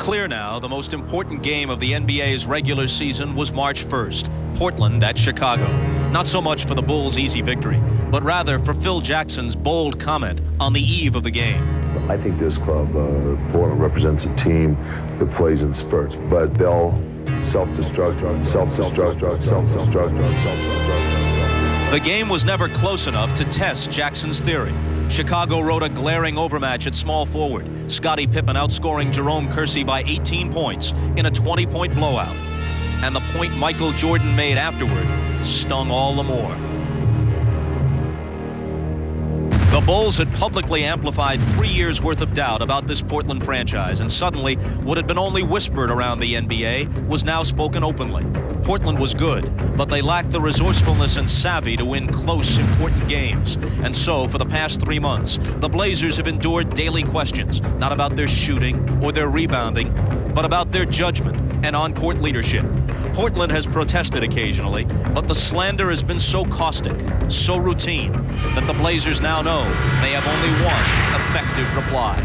clear now the most important game of the NBA's regular season was March 1st, Portland at Chicago. Not so much for the Bulls' easy victory, but rather for Phil Jackson's bold comment on the eve of the game. I think this club, Portland, represents a team that plays in spurts, but they'll self-destruct, self-destruct, self-destruct. The game was never close enough to test Jackson's theory. Chicago rode a glaring overmatch at small forward, Scottie Pippen outscoring Jerome Kersey by 18 points in a 20-point blowout. And the point Michael Jordan made afterward stung all the more. The Bulls had publicly amplified 3 years' worth of doubt about this Portland franchise, and suddenly what had been only whispered around the NBA was now spoken openly. Portland was good, but they lacked the resourcefulness and savvy to win close, important games. And so, for the past 3 months, the Blazers have endured daily questions, not about their shooting or their rebounding, but about their judgment and on-court leadership. Portland has protested occasionally, but the slander has been so caustic, so routine, that the Blazers now know they have only one effective reply.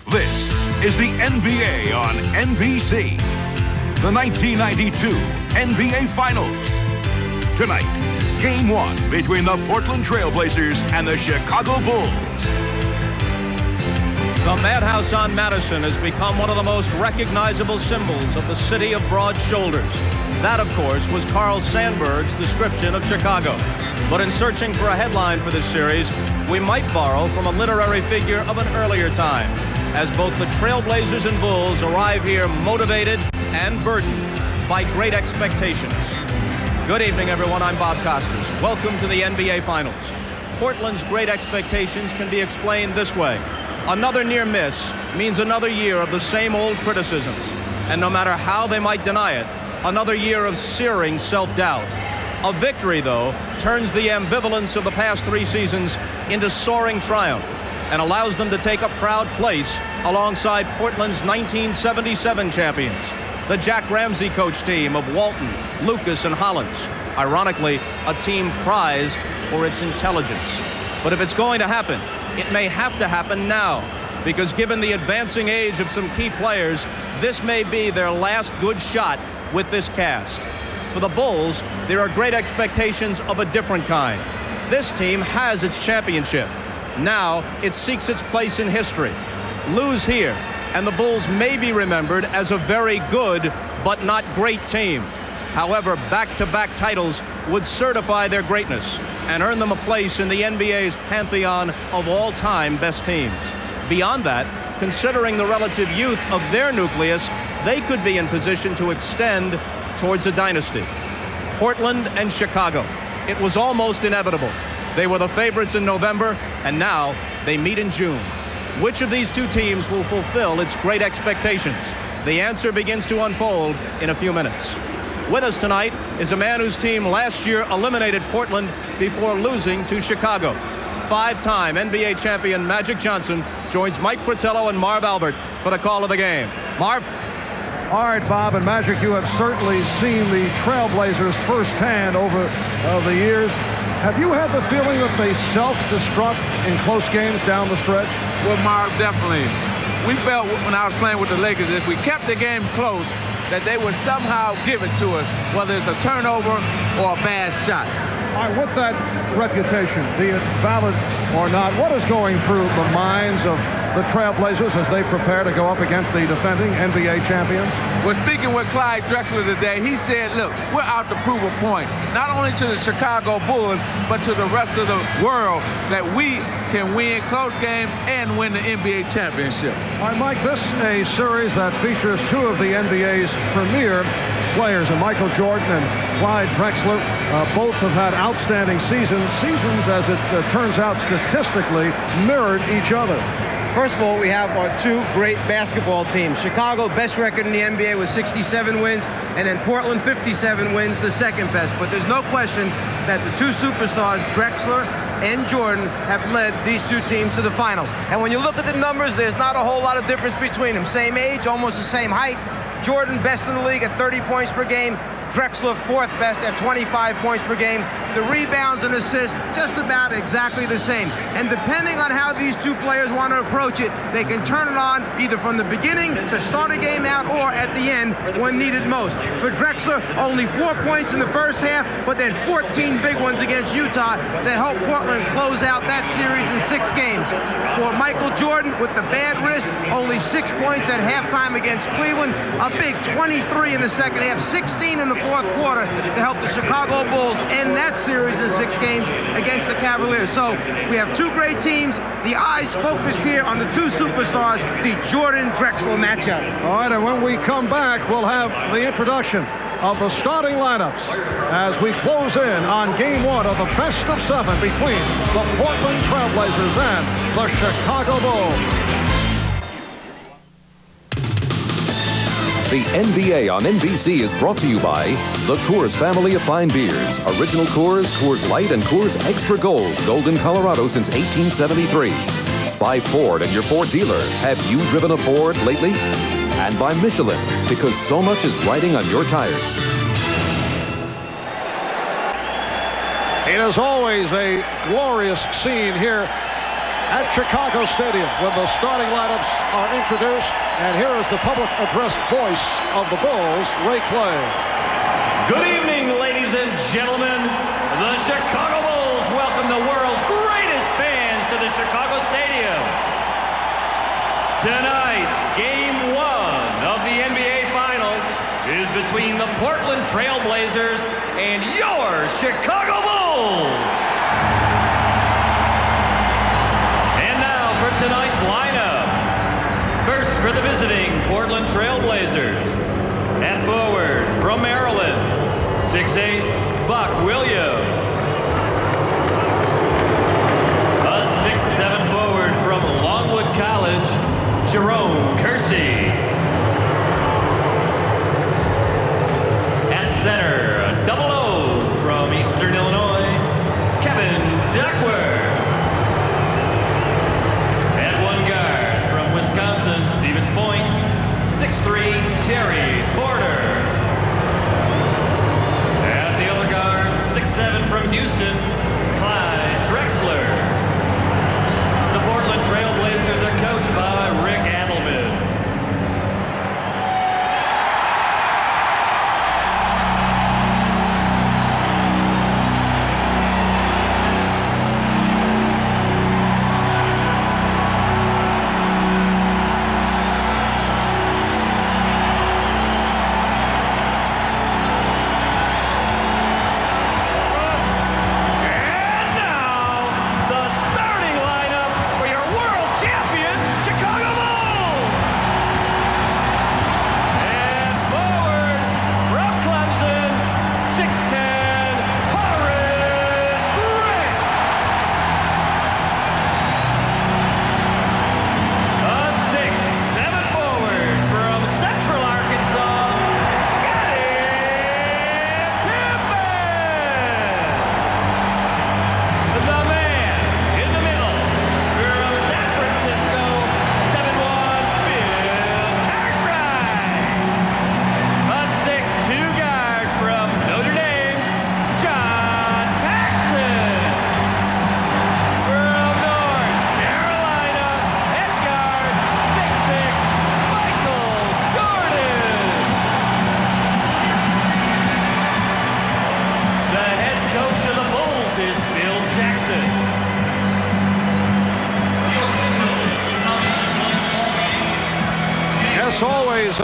This is the NBA on NBC. The 1992 NBA Finals. Tonight, Game 1 between the Portland Trail Blazers and the Chicago Bulls. The Madhouse on Madison has become one of the most recognizable symbols of the city of broad shoulders. That, of course, was Carl Sandburg's description of Chicago. But in searching for a headline for this series, we might borrow from a literary figure of an earlier time, as both the Trailblazers and Bulls arrive here motivated and burdened by great expectations. Good evening, everyone. I'm Bob Costas. Welcome to the NBA Finals. Portland's great expectations can be explained this way. Another near miss means another year of the same old criticisms. And no matter how they might deny it, another year of searing self-doubt. A victory, though, turns the ambivalence of the past 3 seasons into soaring triumph and allows them to take a proud place alongside Portland's 1977 champions, the Jack Ramsey coach team of Walton, Lucas, and Hollins. Ironically, a team prized for its intelligence. But if it's going to happen, it may have to happen now, because given the advancing age of some key players, this may be their last good shot with this cast. For the Bulls, there are great expectations of a different kind. This team has its championship. Now, it seeks its place in history. Lose here, and the Bulls may be remembered as a very good, but not great team. However, back-to-back titles would certify their greatness and earn them a place in the NBA's pantheon of all-time best teams. Beyond that, considering the relative youth of their nucleus, they could be in position to extend towards a dynasty. Portland and Chicago. It was almost inevitable. They were the favorites in November, and now they meet in June. Which of these two teams will fulfill its great expectations? The answer begins to unfold in a few minutes. With us tonight is a man whose team last year eliminated Portland before losing to Chicago. 5-time NBA champion Magic Johnson joins Mike Fratello and Marv Albert for the call of the game. Marv? All right, Bob and Magic, you have certainly seen the Trailblazers firsthand over the years. Have you had the feeling that they self-destruct in close games down the stretch? Well, Marv, definitely. We felt when I was playing with the Lakers, if we kept the game close, that they would somehow give it to us, whether it's a turnover or a bad shot. All right, with that reputation, be it valid or not, what is going through the minds of the Trailblazers as they prepare to go up against the defending NBA champions? Well, speaking with Clyde Drexler today, he said, look, we're out to prove a point, not only to the Chicago Bulls, but to the rest of the world, that we can win close games and win the NBA championship. All right, Mike, this is a series that features two of the NBA's premier players, and Michael Jordan and Clyde Drexler. Both have had outstanding seasons, as it turns out statistically mirrored each other. First of all, we have our two great basketball teams. Chicago, best record in the NBA with 67 wins, and then Portland, 57 wins, the second best. But there's no question that the two superstars, Drexler and Jordan, have led these two teams to the finals. And when you look at the numbers, there's not a whole lot of difference between them. Same age, almost the same height. Jordan, best in the league at 30 points per game. Drexler, fourth best at 25 points per game. The rebounds and assists, just about exactly the same. And depending on how these two players want to approach it, they can turn it on either from the beginning to start a game out or at the end when needed most. For Drexler, only 4 points in the first half, but then 14 big ones against Utah to help Portland close out that series in 6 games. For Michael Jordan, with the bad wrist, only 6 points at halftime against Cleveland, a big 23 in the second half, 16 in the fourth quarter to help the Chicago Bulls end that series in 6 games against the Cavaliers. So we have two great teams. The eyes focused here on the two superstars, the Jordan-Drexler matchup. All right, and when we come back, we'll have the introduction of the starting lineups as we close in on Game 1 of the best of 7 between the Portland Trailblazers and the Chicago Bulls. The NBA on NBC is brought to you by the Coors family of fine beers. Original Coors, Coors Light, and Coors Extra Gold. Gold in Colorado since 1873. By Ford and your Ford dealer. Have you driven a Ford lately? And by Michelin, because so much is riding on your tires. It is always a glorious scene here at Chicago Stadium when the starting lineups are introduced. And here is the public address voice of the Bulls, Ray Clay. Good evening, ladies and gentlemen. The Chicago Bulls welcome the world's greatest fans to the Chicago Stadium. Tonight's Game 1 of the NBA Finals is between the Portland Trail Blazers and your Chicago Bulls. And now for tonight's lineups. First for the visiting Portland Trail Blazers. At forward from Maryland, 6'8", Buck Williams. A 6'7" forward from Longwood College, Jerome Kersey. At center, a double O from Eastern Illinois, Kevin Duckworth. At one guard from Wisconsin, Stevens Point, 6'3", Terry Porter. At the other guard, 6'7",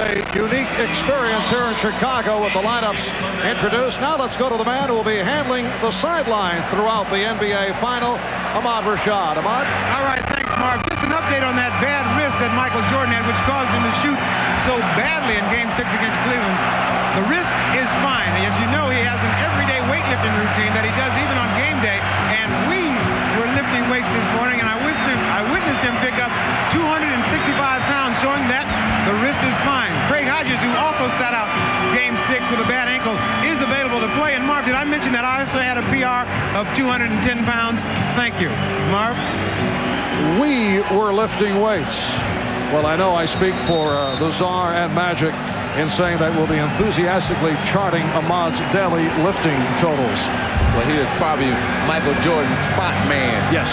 a unique experience here in Chicago with the lineups introduced. Now let's go to the man who will be handling the sidelines throughout the NBA Final, Ahmad Rashad. Ahmad? All right, thanks, Marv. Just an update on that bad wrist that Michael Jordan had, which caused him to shoot so badly in Game 6 against Cleveland. The wrist is fine. As you know, he has an everyday weightlifting routine that he does even on game day, and we were lifting weights this morning, and I witnessed him pick up 265 pounds, showing that the wrist is fine. Craig Hodges, who also sat out Game 6 with a bad ankle, is available to play. And Marv, did I mention that I also had a PR of 210 pounds? Thank you. Marv? We were lifting weights. Well, I know I speak for the Czar and Magic in saying that we'll be enthusiastically charting Ahmad's daily lifting totals. Well, he is probably Michael Jordan's spot man. Yes.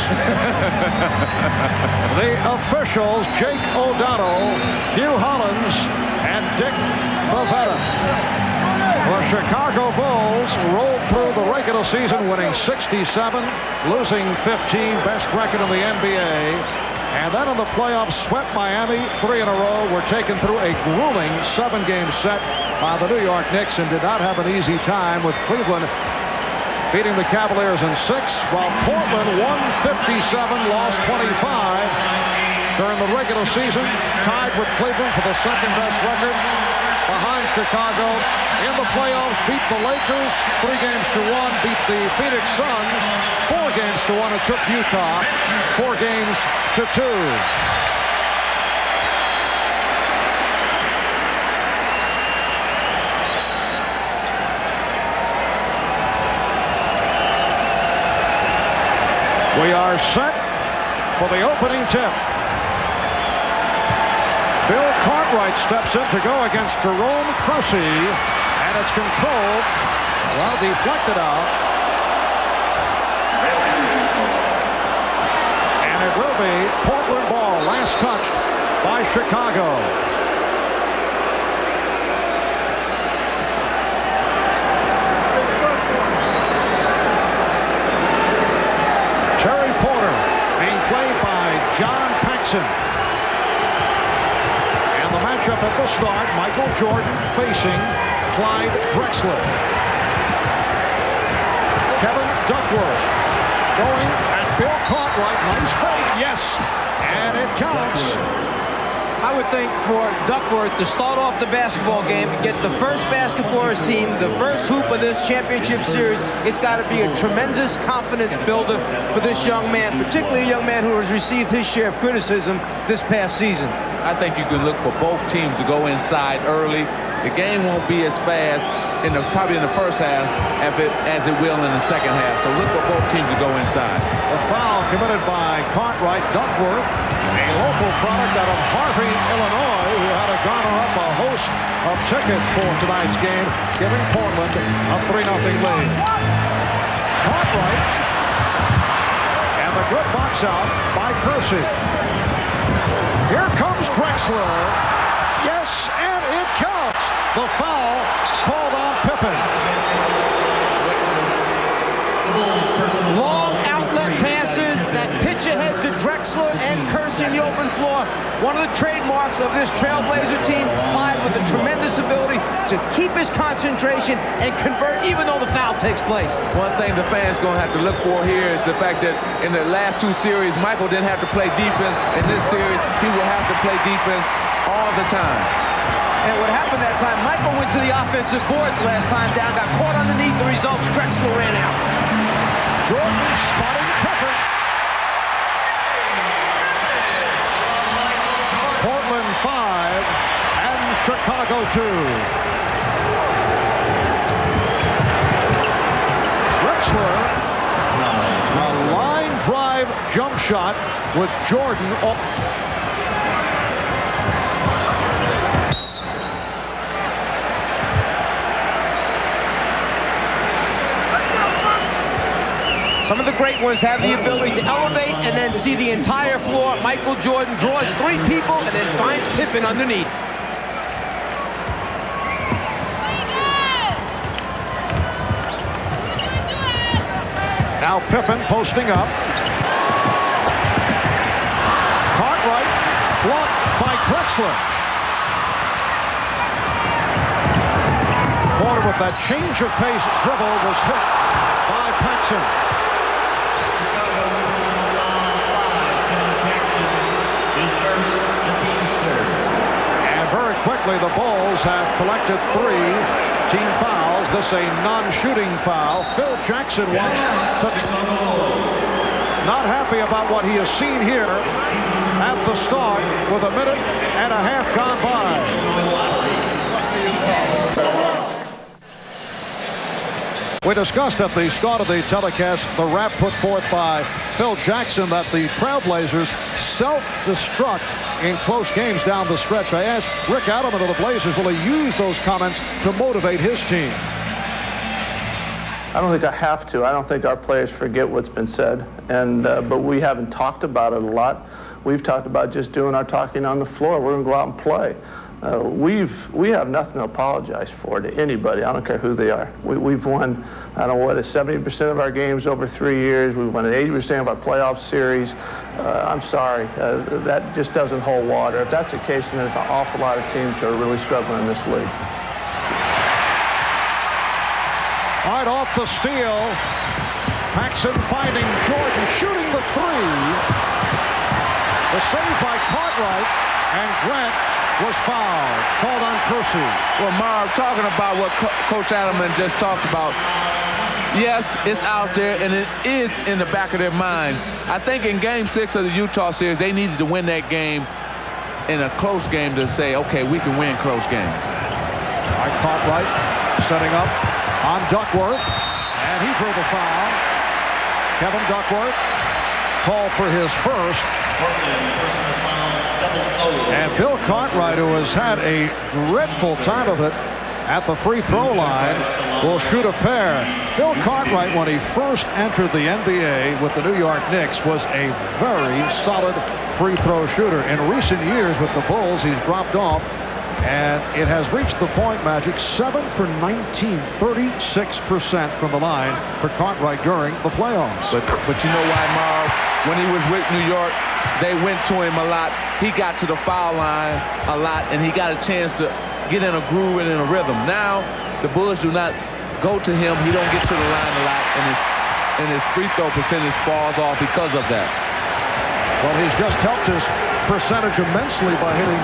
The officials, Jake O'Donnell, Hugh Hollins, and Dick Bavetta. The Chicago Bulls rolled through the regular season, winning 67, losing 15, best record in the NBA. And then in the playoffs, swept Miami 3 in a row. Were taken through a grueling 7-game set by the New York Knicks and did not have an easy time, with Cleveland beating the Cavaliers in 6, while Portland won 57, lost 25 during the regular season, tied with Cleveland for the second best record behind Chicago. In the playoffs, beat the Lakers 3-1, beat the Phoenix Suns 4-1. It took Utah 4-2. We are set for the opening tip. Bill Cartwright steps in to go against Jerome Kersey, and it's controlled, well, deflected out. And it will be Portland ball, last touched by Chicago. Terry Porter being played by John Paxson. And the matchup at the start, Michael Jordan facing Clyde Drexler. Kevin Duckworth going at Bill Cartwright. Nice fake, yes, and it counts. I would think for Duckworth to start off the basketball game and get the first basket for his team, the first hoop of this championship series, it's got to be a tremendous confidence builder for this young man, particularly a young man who has received his share of criticism this past season. I think you can look for both teams to go inside early. The game won't be as fast probably in the first half as it will in the second half. So look for both teams to go inside. A foul committed by Cartwright. Duckworth, a local product out of Harvey, Illinois, who had to garner up a host of tickets for tonight's game, giving Portland a 3-0 lead. Cartwright, and the good box out by Kersey. Here comes Drexler. Yes, and it counts. The foul called on Pippen. Long outlet passes that pitch ahead to Drexler and Kersey in the open floor. One of the trademarks of this Trailblazer team, Clyde, with a tremendous ability to keep his concentration and convert even though the foul takes place. One thing the fans going to have to look for here is the fact that in the last 2 series, Michael didn't have to play defense. In this series, he will have to play defense all the time. And what happened that time, Michael went to the offensive boards last time down, got caught underneath the results. Drexler ran out. Jordan spotting Pippen. Portland 5 and Chicago 2. Drexler, a line drive jump shot with Jordan. Some of the great ones have the ability to elevate and then see the entire floor. Michael Jordan draws 3 people and then finds Pippen underneath. Now Pippen posting up. Cartwright blocked by Drexler. That change of pace dribble was hit by Paxson. And very quickly the Bulls have collected 3 team fouls. This a non-shooting foul. Phil Jackson wants to... Not happy about what he has seen here at the start with a minute and a half gone by. We discussed at the start of the telecast the rap put forth by Phil Jackson that the Trailblazers self-destruct in close games down the stretch. I asked Rick Adelman of the Blazers, will he use those comments to motivate his team? I don't think I have to. I don't think our players forget what's been said, and but we haven't talked about it a lot. We've talked about just doing our talking on the floor. We're going to go out and play. We have nothing to apologize for to anybody. I don't care who they are. We've won, I don't know what, 70% of our games over 3 years. We've won 80% of our playoff series. I'm sorry, that just doesn't hold water. If that's the case, then there's an awful lot of teams that are really struggling in this league. Right off the steal, Paxson finding Jordan shooting the 3. The save by Cartwright, and Grant was fouled. Called on Kersey. Well, Marv, talking about what Coach Adelman just talked about, yes, it's out there, and it is in the back of their mind. I think in Game 6 of the Utah series, they needed to win that game in a close game to say, okay, we can win close games. All right, Cartwright setting up on Duckworth, and he drew the foul. Kevin Duckworth called for his first. And Bill Cartwright, who has had a dreadful time of it at the free throw line, will shoot a pair. Bill Cartwright, when he first entered the NBA with the New York Knicks, was a very solid free throw shooter. In recent years with the Bulls, he's dropped off. And it has reached the point, Magic, 7 for 19, 36% from the line for Cartwright during the playoffs. But you know why, Marv? When he was with New York, they went to him a lot. He got to the foul line a lot, and he got a chance to get in a groove and in a rhythm. Now, the Bulls do not go to him. He don't get to the line a lot, and his free throw percentage falls off because of that. Well, he's just helped his percentage immensely by hitting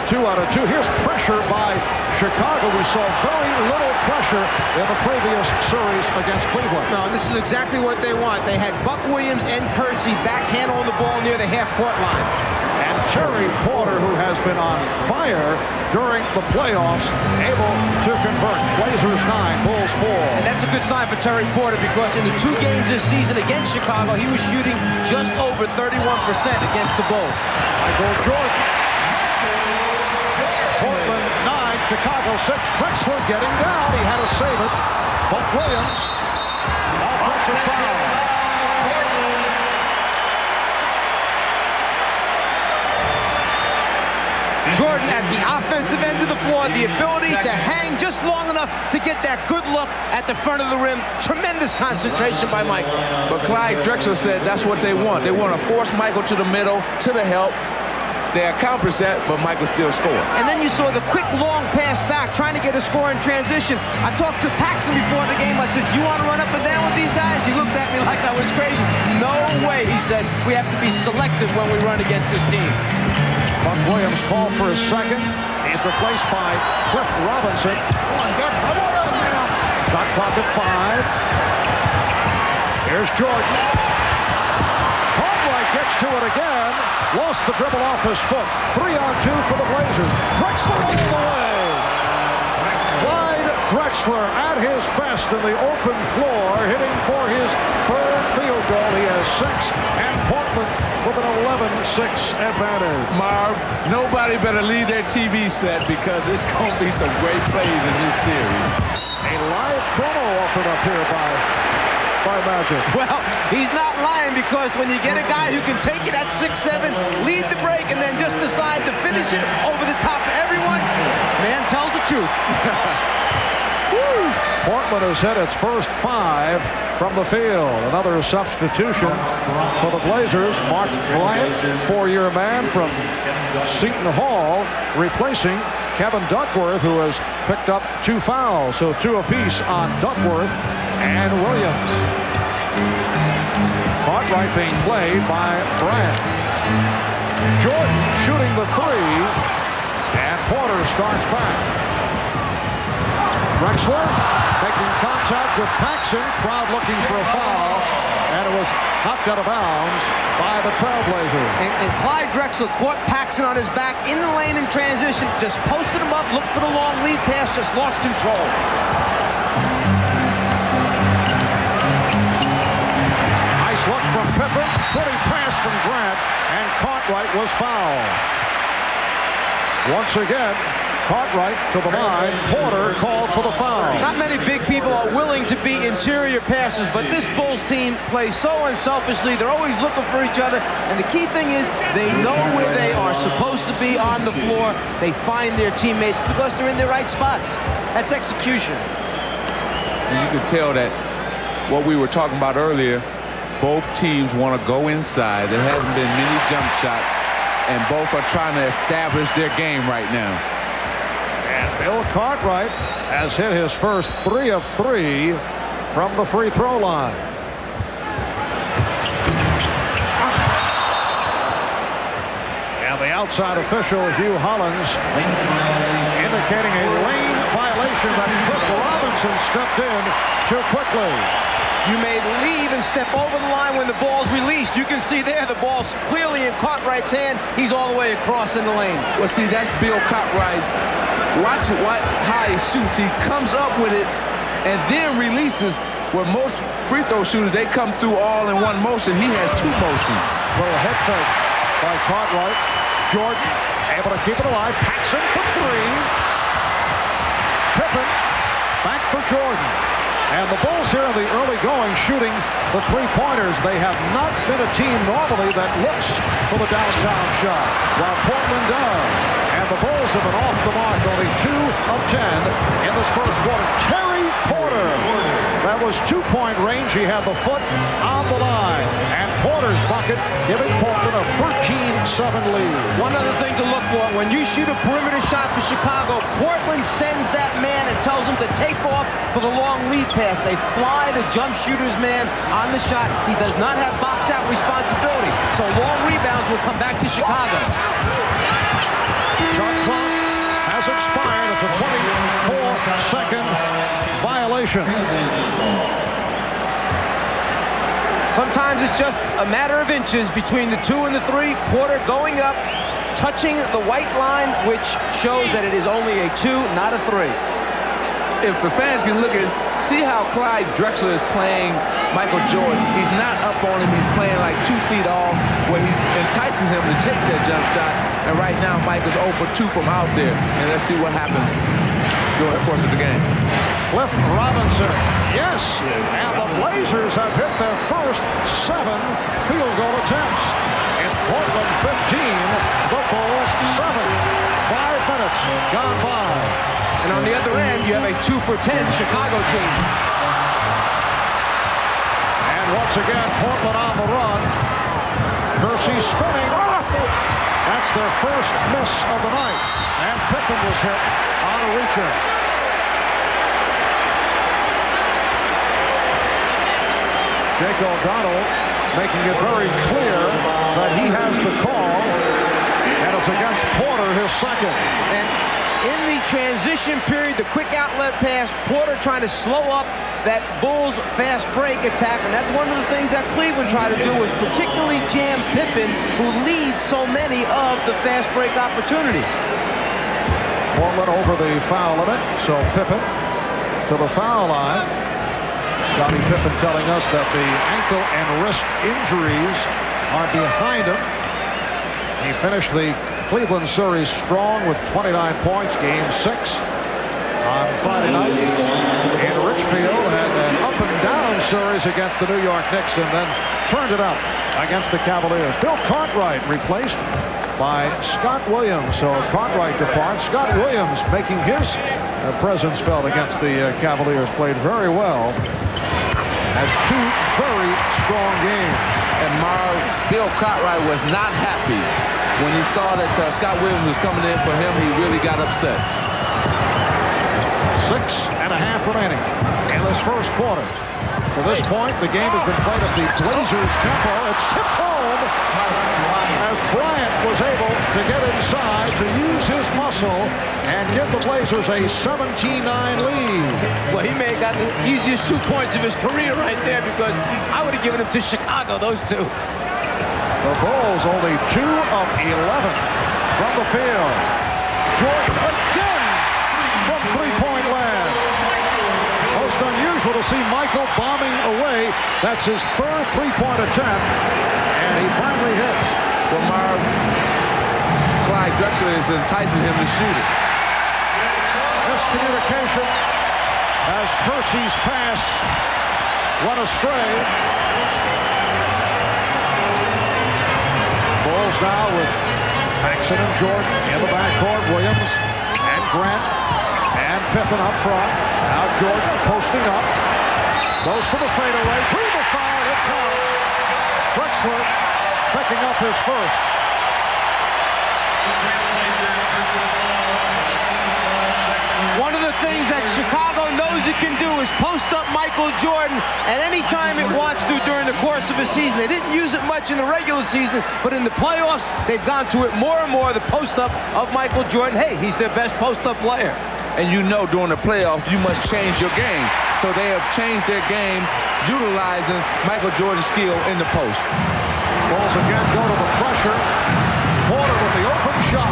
2 out of 2. Here's pressure by Chicago. We saw very little pressure in the previous series against Cleveland. No, this is exactly what they want. They had Buck Williams and Kersey backhand on the ball near the half-court line. And Terry Porter, who has been on fire during the playoffs, able to convert. Blazers 9, Bulls 4. And that's a good sign for Terry Porter, because in the 2 games this season against Chicago, he was shooting just over 31% against the Bulls. Michael Jordan. Portland 9, Chicago 6. Drexler getting down. He had to save it. Buck Williams. Offensive foul. Jordan at the offensive end of the floor, the ability to hang just long enough to get that good look at the front of the rim. Tremendous concentration by Michael. But Clyde Drexler said that's what they want. They want to force Michael to the middle, to the help. They accomplished that, but Michael still scored. And then you saw the quick, long pass back, trying to get a score in transition. I talked to Paxson before the game. I said, do you want to run up and down with these guys? He looked at me like I was crazy. No way, he said. We have to be selective when we run against this team. Buck Williams called for his second. He's replaced by Cliff Robinson. Shot clock at 5. Here's Jordan. Cartwright gets to it again. Lost the dribble off his foot. 3-on-2 for the Blazers. Drexler all the way. Clyde Drexler at his best in the open floor, hitting for his 3rd field goal. He has 6, and Portland with an 11-6 advantage. Marv, nobody better leave their TV set, because there's going to be some great plays in this series. A live promo offered up here by Magic. Well, he's not lying, because when you get a guy who can take it at 6'7", lead the break, and then just decide to finish it over the top of everyone, man tells the truth. Portland has hit its first 5 from the field. Another substitution for the Blazers. Mark Bryant, 4-year man from Seton Hall replacing Kevin Duckworth, who has picked up 2 fouls. So 2 apiece on Duckworth and Williams. Cartwright being played by Bryant. Jordan shooting the 3, and Porter starts back. Drexler making contact with Paxson. Crowd looking for a foul, and it was knocked out of bounds by the Trailblazers. And Clyde Drexler caught Paxson on his back in the lane in transition, just posted him up, looked for the long lead pass, just lost control. Nice look from Pippen, pretty pass from Grant, and Cartwright was fouled. Once again, Cartwright to the line. Porter called for the foul. Not many big people are willing to be interior passers, but this Bulls team plays so unselfishly. They're always looking for each other, and the key thing is they know where they are supposed to be on the floor. They find their teammates because they're in their right spots. That's execution. And you can tell that what we were talking about earlier, both teams want to go inside. There hasn't been many jump shots, and both are trying to establish their game right now. And Bill Cartwright has hit his first 3 of 3 from the free throw line. And the outside official, Hugh Hollins, indicating a lane violation that Cliff Robinson stepped in too quickly. You may leave and step over the line when the ball's released. You can see there the ball's clearly in Cartwright's hand. He's all the way across in the lane. Well, see, that's Bill Cartwright's. Watch it, how he shoots. He comes up with it and then releases. Where most free throw shooters, they come through all in one motion. He has 2 motions. Little head fake by Cartwright. Jordan able to keep it alive. Paxson for 3. Pippen back for Jordan. And the Bulls here in the early going shooting the 3-pointers. They have not been a team normally that looks for the downtown shot, while Portland does. And the Bulls have been off the mark, only 2 of 10 in this first quarter. Terry Porter. That was 2-point range. He had the foot on the line. And Porter's bucket giving Portland a 13-7 lead. One other thing to look for, when you shoot a perimeter shot for Chicago, Portland sends that man and tells him to take off for the long lead pass. They fly the jump shooter's man on the shot. He does not have box-out responsibility. So long rebounds will come back to Chicago. Shot clock has expired. It's a 24-second violation. Sometimes it's just a matter of inches between the 2 and the 3. Porter going up, touching the white line, which shows that it is only a 2, not a 3. If the fans can look at, see how Clyde Drexler is playing Michael Jordan. He's not up on him. He's playing like 2 feet off, where he's enticing him to take that jump shot. And right now, Mike is 0 for 2 from out there. And let's see what happens during the course of the game. Cliff Robinson, yes, and the Blazers have hit their first 7 field goal attempts. It's Portland 15, the Bulls 7. 5 minutes gone by. And on the other end, you have a 2 for 10 Chicago team. And once again, Portland on the run. Kersey spinning. That's their first miss of the night. And Pippen was hit on a reacher. Jake O'Donnell making it very clear that he has the call. And it's against Porter, his second. And in the transition period, the quick outlet pass, Porter trying to slow up that Bulls fast break attack, and that's one of the things that Cleveland tried to do, was particularly jam Pippen, who leads so many of the fast break opportunities. Portland over the foul limit, so Pippen to the foul line. Scottie Pippen telling us that the ankle and wrist injuries are behind him. He finished the Cleveland series strong with 29 points, game 6 on Friday night in Richfield, and an up-and-down series against the New York Knicks, and then turned it up against the Cavaliers. Bill Cartwright replaced by Scott Williams. So Cartwright departs. Scott Williams making his presence felt against the Cavaliers. Played very well. Had 2 very strong games. And Bill Cartwright was not happy when he saw that Scott Williams was coming in for him. He really got upset. 6.5 remaining in this first quarter. To this point, the game has been played at the Blazers' tempo. It's tipped home as Bryant was able to get inside to use his muscle and give the Blazers a 17-9 lead. Well, he may have got the easiest 2 points of his career right there, because I would have given him to Chicago, those two. The Bulls only 2 of 11 from the field. Jordan again from three-point land. Most unusual to see Michael bombing away. That's his third three-point attempt, and he finally hits. Well, Clyde Drexler is enticing him to shoot it. Miscommunication as Kersey's pass went astray. Bulls now with Paxson and Jordan in the backcourt. Williams and Grant and Pippen up front. Now Jordan posting up. Goes to the fadeaway. To the foul. It counts. Drexler picking up his first. One of the things that Chicago knows it can do is post up Michael Jordan at any time it wants to during the course of a season. They didn't use it much in the regular season, but in the playoffs, they've gone to it more and more, the post up of Michael Jordan. Hey, he's their best post up player. And you know during the playoffs, you must change your game. So they have changed their game, utilizing Michael Jordan's skill in the post. Bulls again go to the pressure. Porter with the open shot.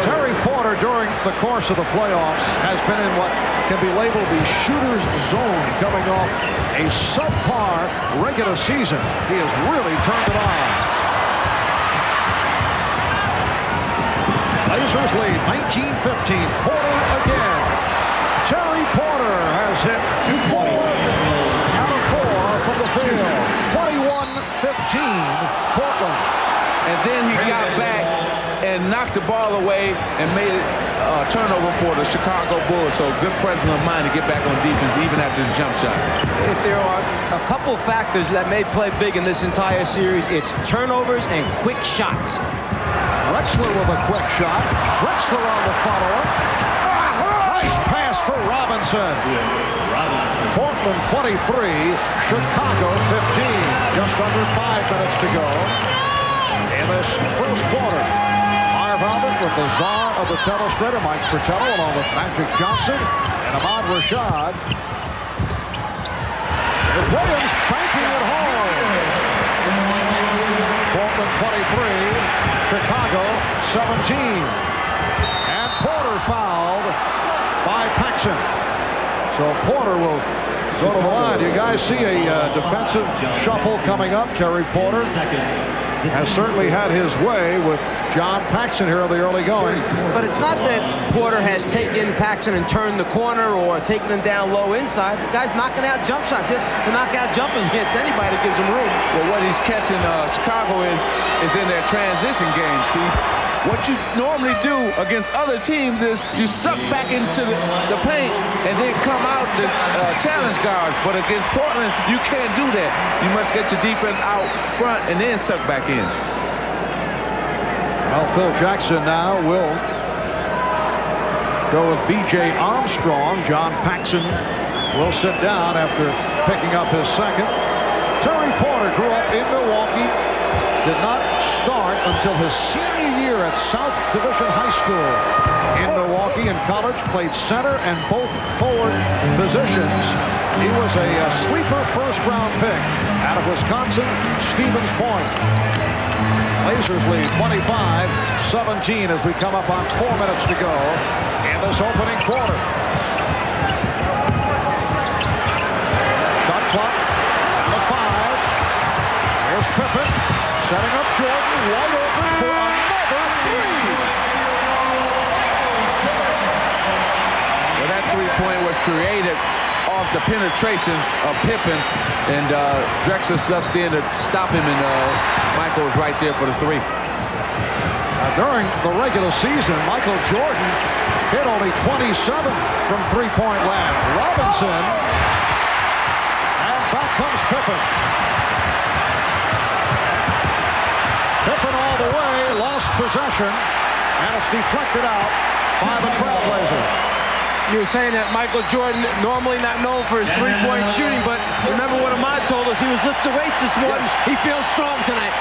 Terry Porter during the course of the playoffs has been in what can be labeled the shooter's zone, coming off a subpar regular season. He has really turned it on. Blazers lead 19-15. Porter again. Terry Porter has hit 4 out of 4 from the field. 21-15 Portland. And then he got back and knocked the ball away and made it a turnover for the Chicago Bulls. So good presence of mind to get back on defense even after the jump shot. If there are a couple factors that may play big in this entire series, it's turnovers and quick shots. Drexler with a quick shot. Drexler on the follow-up. Nice pass for Robinson. Portland 23, Chicago 15. Just under 5 minutes to go in this first quarter. Marv Albert with the czar of the telestrator, Mike Fratello, along with Magic Johnson and Ahmad Rashad. There's Williams banking it home. Portland 23, Chicago 17. And Porter fouled by Paxson. So Porter will go to the line. You guys see a defensive shuffle coming up. Terry Porter has certainly had his way with John Paxson here in the early going. But it's not that Porter has taken Paxson and turned the corner or taken him down low inside. The guy's knocking out jump shots. He'll knock out jumpers against anybody that gives him room. Well, what he's catching Chicago is in their transition game, see? What you normally do against other teams is you suck back into the paint and then come out to challenge guards. But against Portland, you can't do that. You must get your defense out front and then suck back in. Well, Phil Jackson now will go with B.J. Armstrong. John Paxson will sit down after picking up his second. Terry Porter grew up in Milwaukee. Did not start until his senior year at South Division High School in Milwaukee. In college, played center and both forward positions. He was a sleeper first-round pick out of Wisconsin, Stevens Point. Blazers lead 25-17 as we come up on 4 minutes to go in this opening quarter. Shot clock down to 5. Here's Pippen. Setting up Jordan, wide open for another three. Well, that three-point was created off the penetration of Pippen, and Drexler stepped in to stop him, and Michael was right there for the three. During the regular season, Michael Jordan hit only 27 from three-point land. Robinson, and back comes Pippen. possession, and it's deflected out by the Trailblazers. You were saying that Michael Jordan, normally not known for his three-point shooting, but remember what Ahmad told us, he was lifting weights this morning. Yes. He feels strong tonight.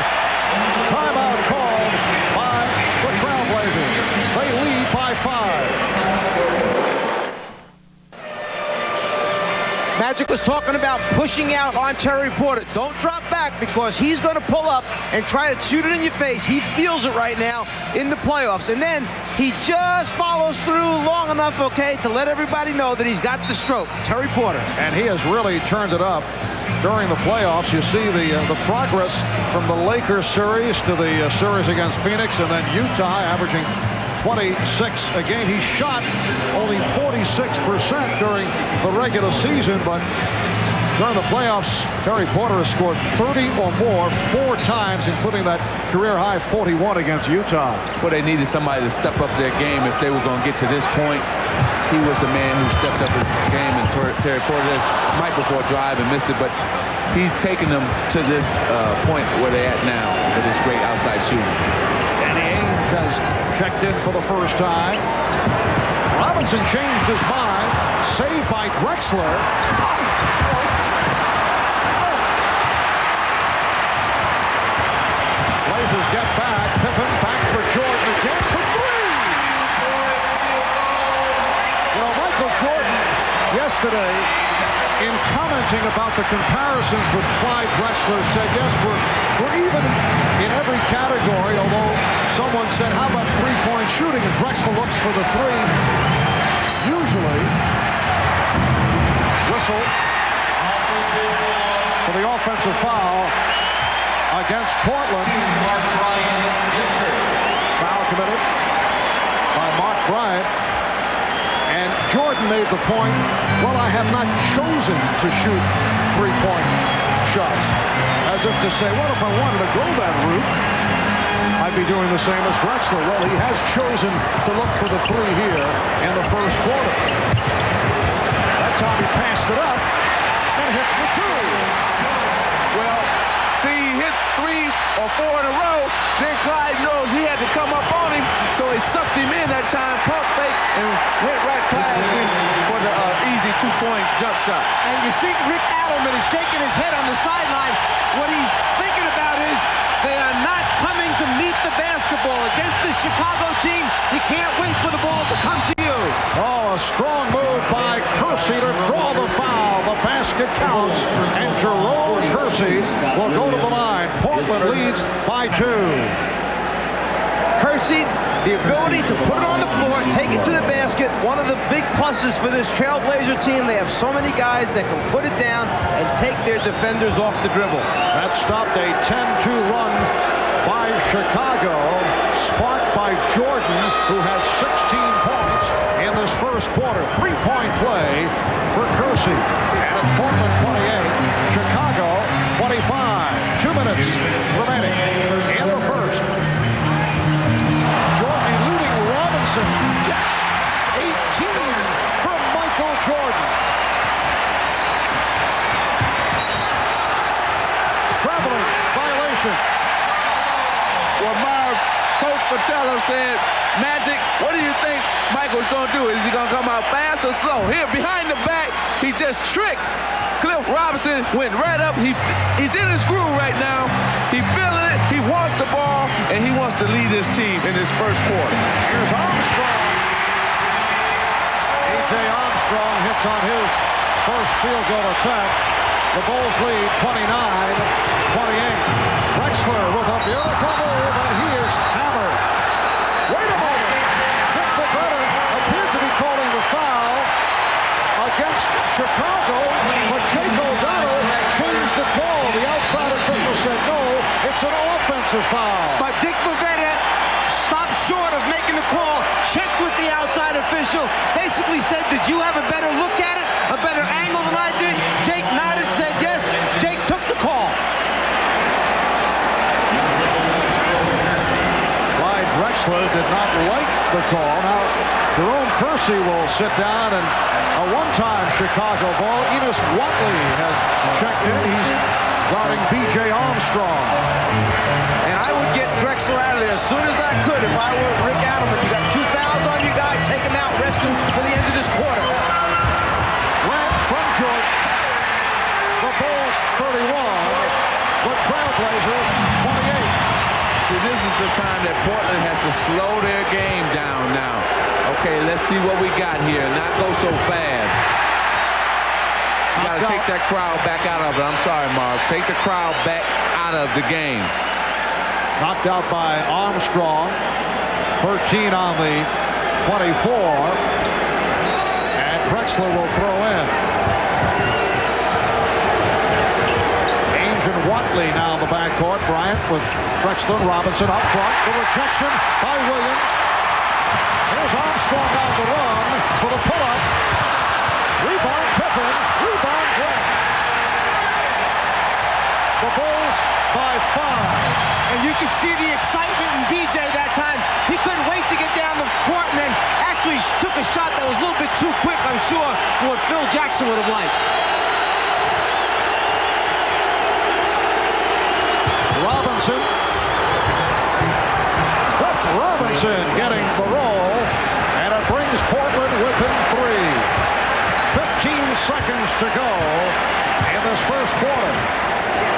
Timeout called by the Trailblazers. They lead by 5. Magic was talking about pushing out on Terry Porter. Don't drop back because he's going to pull up and try to shoot it in your face. He feels it right now in the playoffs. And then he just follows through long enough, okay, to let everybody know that he's got the stroke. Terry Porter. And he has really turned it up during the playoffs. You see the progress from the Lakers series to the series against Phoenix, and then Utah averaging 26 a game. He shot only 46% during the regular season, but during the playoffs, Terry Porter has scored 30 or more 4 times, including that career-high 41 against Utah. Well, they needed somebody to step up their game if they were going to get to this point. He was the man who stepped up his game, and Terry Porter might before drive and missed it, but he's taken them to this point where they're at now with his great outside shooting. Danny Ainge has checked in for the first time. Robinson changed his mind. Saved by Drexler. Blazers get back. Pippen back for Jordan again for 3. You know, Michael Jordan yesterday, in commenting about the comparisons with Clyde Drexler, said, yes, we're even in every category, although someone said, how about three-point shooting? And Drexler looks for the 3. Usually, whistle for the offensive foul against Portland. Foul committed by Mark Bryant. And Jordan made the point, well, I have not chosen to shoot three-point shots. As if to say, well, if I wanted to go that route, I'd be doing the same as Drexler. Well, he has chosen to look for the 3 here in the first quarter. That time he passed it up and hits the 2. Well, see, he hit 3 or 4 in a row. Then Clyde knows he had to come up on him, so he sucked him in that time, pump fake, and went right past him for the easy 2-point jump shot. And you see Rick Adelman is shaking his head on the sideline. What he's thinking about is they are not coming to meet the basketball against this Chicago team. You can't wait for the ball to come to you. Oh, a strong move by Kersey to draw the foul. The basket counts, and Jerome Kersey will go to the line. Portland leads by 2. Kersey, the ability to put it on the floor, take it to the basket, one of the big pluses for this Trailblazer team. They have so many guys that can put it down and take their defenders off the dribble. That stopped a 10-2 run by Chicago, sparked by Jordan, who has 16 points in this first quarter. 3-point play for Kersey. And it's Portland 28, Chicago 25. 2 minutes remaining in the first. Jordan eluding Robinson. Yes! 18 from Michael Jordan. Traveling violation. Well, Coach Patello said, Magic, what do you think Michael's going to do? Is he going to come out fast or slow? Here, behind the back, he just tricked. Cliff Robinson went right up. He's in his groove right now. He feeling it. He wants the ball, and he wants to lead his team in his first quarter. Here's Armstrong. A.J. Armstrong hits on his first field goal attempt. The Bulls lead 29-28. Drexler with a beautiful move, and he is hammered. Wait a moment. Dick Bavetta appeared to be calling the foul against Chicago, but Jake O'Donnell changed the call. The outside official said no, it's an offensive foul. But Dick Bavetta stopped short of making the call, checked with the outside official, basically said, did you have a better look at it, a better angle than I did? Jake nodded, said yes. Jake took the call. Clyde Drexler did not like the call. Now, Jerome Kersey will sit down, and a one-time Chicago ball. Enos Watley has checked in. He's guarding B.J. Armstrong. And I would get Drexler out of there as soon as I could if I were Rick Adelman. You got 2 fouls on your guy, take him out, rest him for the end of this quarter. Grant from Jordan. The Bulls 31, the Trailblazers 28. See, this is the time that Portland has to slow their game down now. Okay, let's see what we got here. Not go so fast. You got to take that crowd back out of it. I'm sorry, Marv. Take the crowd back out of the game. Knocked out by Armstrong. 13 on the 24. And Drexler will throw in. Watley now in the backcourt. Bryant with Drexler, Robinson up front. The rejection by Williams. Here's Armstrong on the run for the pull-up. Rebound Pippen. Rebound Grant. The Bulls by 5. And you can see the excitement in BJ that time. He couldn't wait to get down the court and then actually took a shot that was a little bit too quick, I'm sure, for what Phil Jackson would have liked. Robinson. Cliff Robinson getting the roll, and it brings Portland within 3. 15 seconds to go in this first quarter.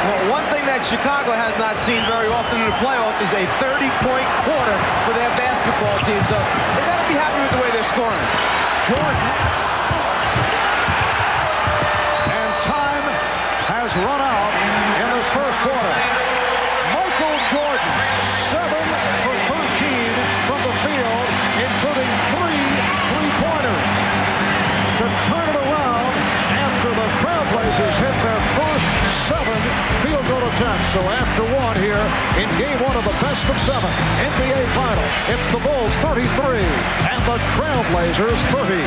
Well, one thing that Chicago has not seen very often in the playoff is a 30-point quarter for their basketball team. So they got to be happy with the way they're scoring. Jordan. And time has run out in this first quarter. Jordan, 7 for 13 from the field, including 3 three-pointers to turn it around after the Trailblazers hit their first 7 field goal attempts. So after 1 here in game 1 of the best of 7 NBA Final, it's the Bulls 33 and the Trailblazers 30.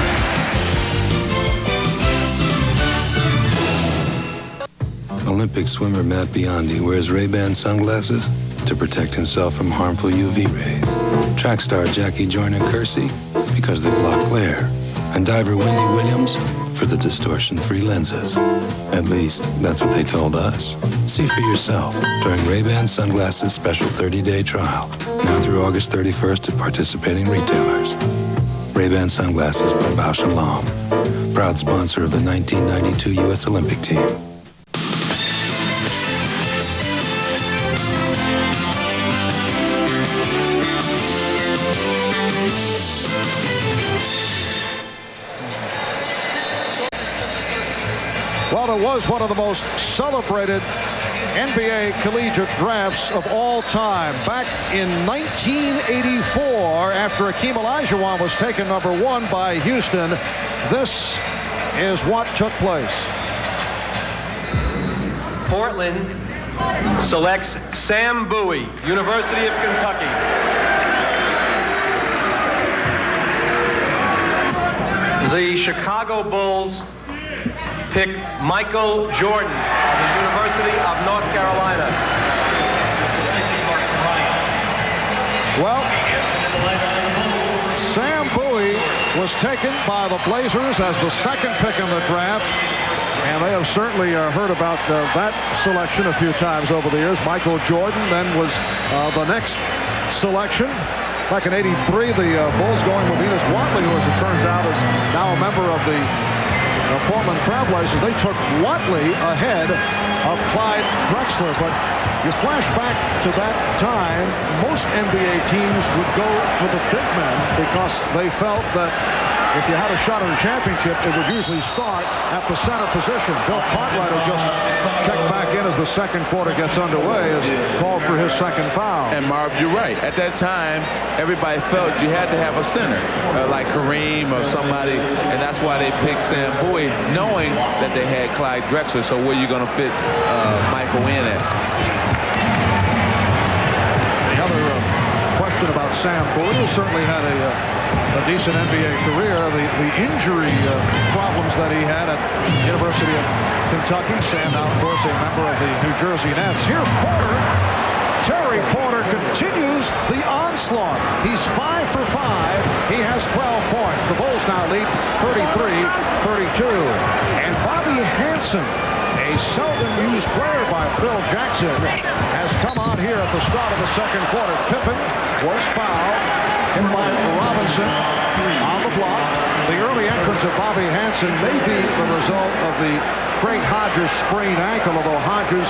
Olympic swimmer Matt Biondi wears Ray-Ban sunglasses to protect himself from harmful UV rays. Track star Jackie Joyner-Kersee because they block glare. And diver Wendy Williams for the distortion-free lenses. At least, that's what they told us. See for yourself during Ray-Ban Sunglasses' special 30-day trial. Now through August 31st at participating retailers. Ray-Ban Sunglasses by Bausch & Lomb. Proud sponsor of the 1992 U.S. Olympic team. Well, it was one of the most celebrated NBA collegiate drafts of all time. Back in 1984, after Akeem Olajuwon was taken #1 by Houston, this is what took place. Portland selects Sam Bowie, University of Kentucky. The Chicago Bulls pick Michael Jordan of the University of North Carolina. Well, Sam Bowie was taken by the Blazers as the 2nd pick in the draft. And they have certainly heard about that selection a few times over the years. Michael Jordan then was the next selection. Back in '83, the Bulls going with Enos Watley, who, as it turns out, is now a member of the Portland Trailblazers. They took Watley ahead of Clyde Drexler. But you flash back to that time, most NBA teams would go for the big men because they felt that if you had a shot at a championship, it would usually start at the center position. Bill Cartwright just checked back in as the second quarter gets underway, as called for his 2nd foul. And Marv, you're right. At that time, everybody felt you had to have a center, like Kareem or somebody, and that's why they picked Sam Bowie, knowing that they had Clyde Drexler. So where are you going to fit Michael in at? The other question about Sam Bowie, who certainly had a decent NBA career, the injury problems that he had at University of Kentucky. Sam now, of course, a member of the New Jersey Nets. Here's Porter. Terry Porter continues the onslaught. He's 5 for 5. He has 12 points. The Bulls now lead 33-32. And Bobby Hansen A seldom used player by Phil Jackson has come on here at the start of the second quarter. Pippen was fouled, hit by Robinson on the block. The early entrance of Bobby Hansen may be the result of the Craig Hodges sprained ankle, although Hodges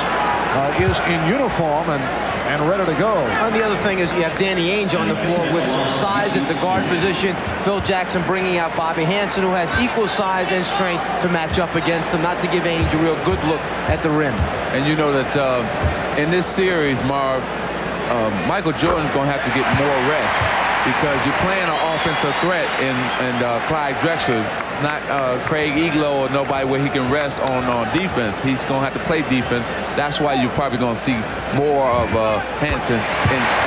is in uniform and ready to go. And the other thing is you have Danny Ainge on the floor with some size at the guard position. Phil Jackson bringing out Bobby Hansen, who has equal size and strength to match up against him, not to give Ainge a real good look at the rim. And you know that in this series, Marv, Michael Jordan's going to have to get more rest because you're playing an offensive threat in Clyde Drexler. It's not Craig Eglow or nobody where he can rest on defense. He's going to have to play defense. That's why you're probably going to see more of Hansen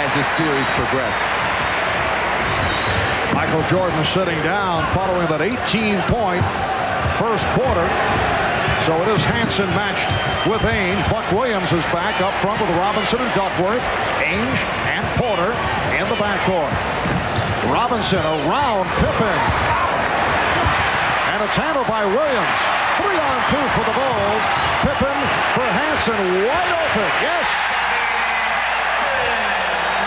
as this series progresses. Michael Jordan sitting down following that 18-point first quarter. So it is Hansen matched with Ainge. Buck Williams is back up front with Robinson and Duckworth. Ainge and Porter in the backcourt. Robinson around Pippen. And it's handled by Williams. 3-on-2 for the Bulls. Pippen for Hansen, wide open. Yes.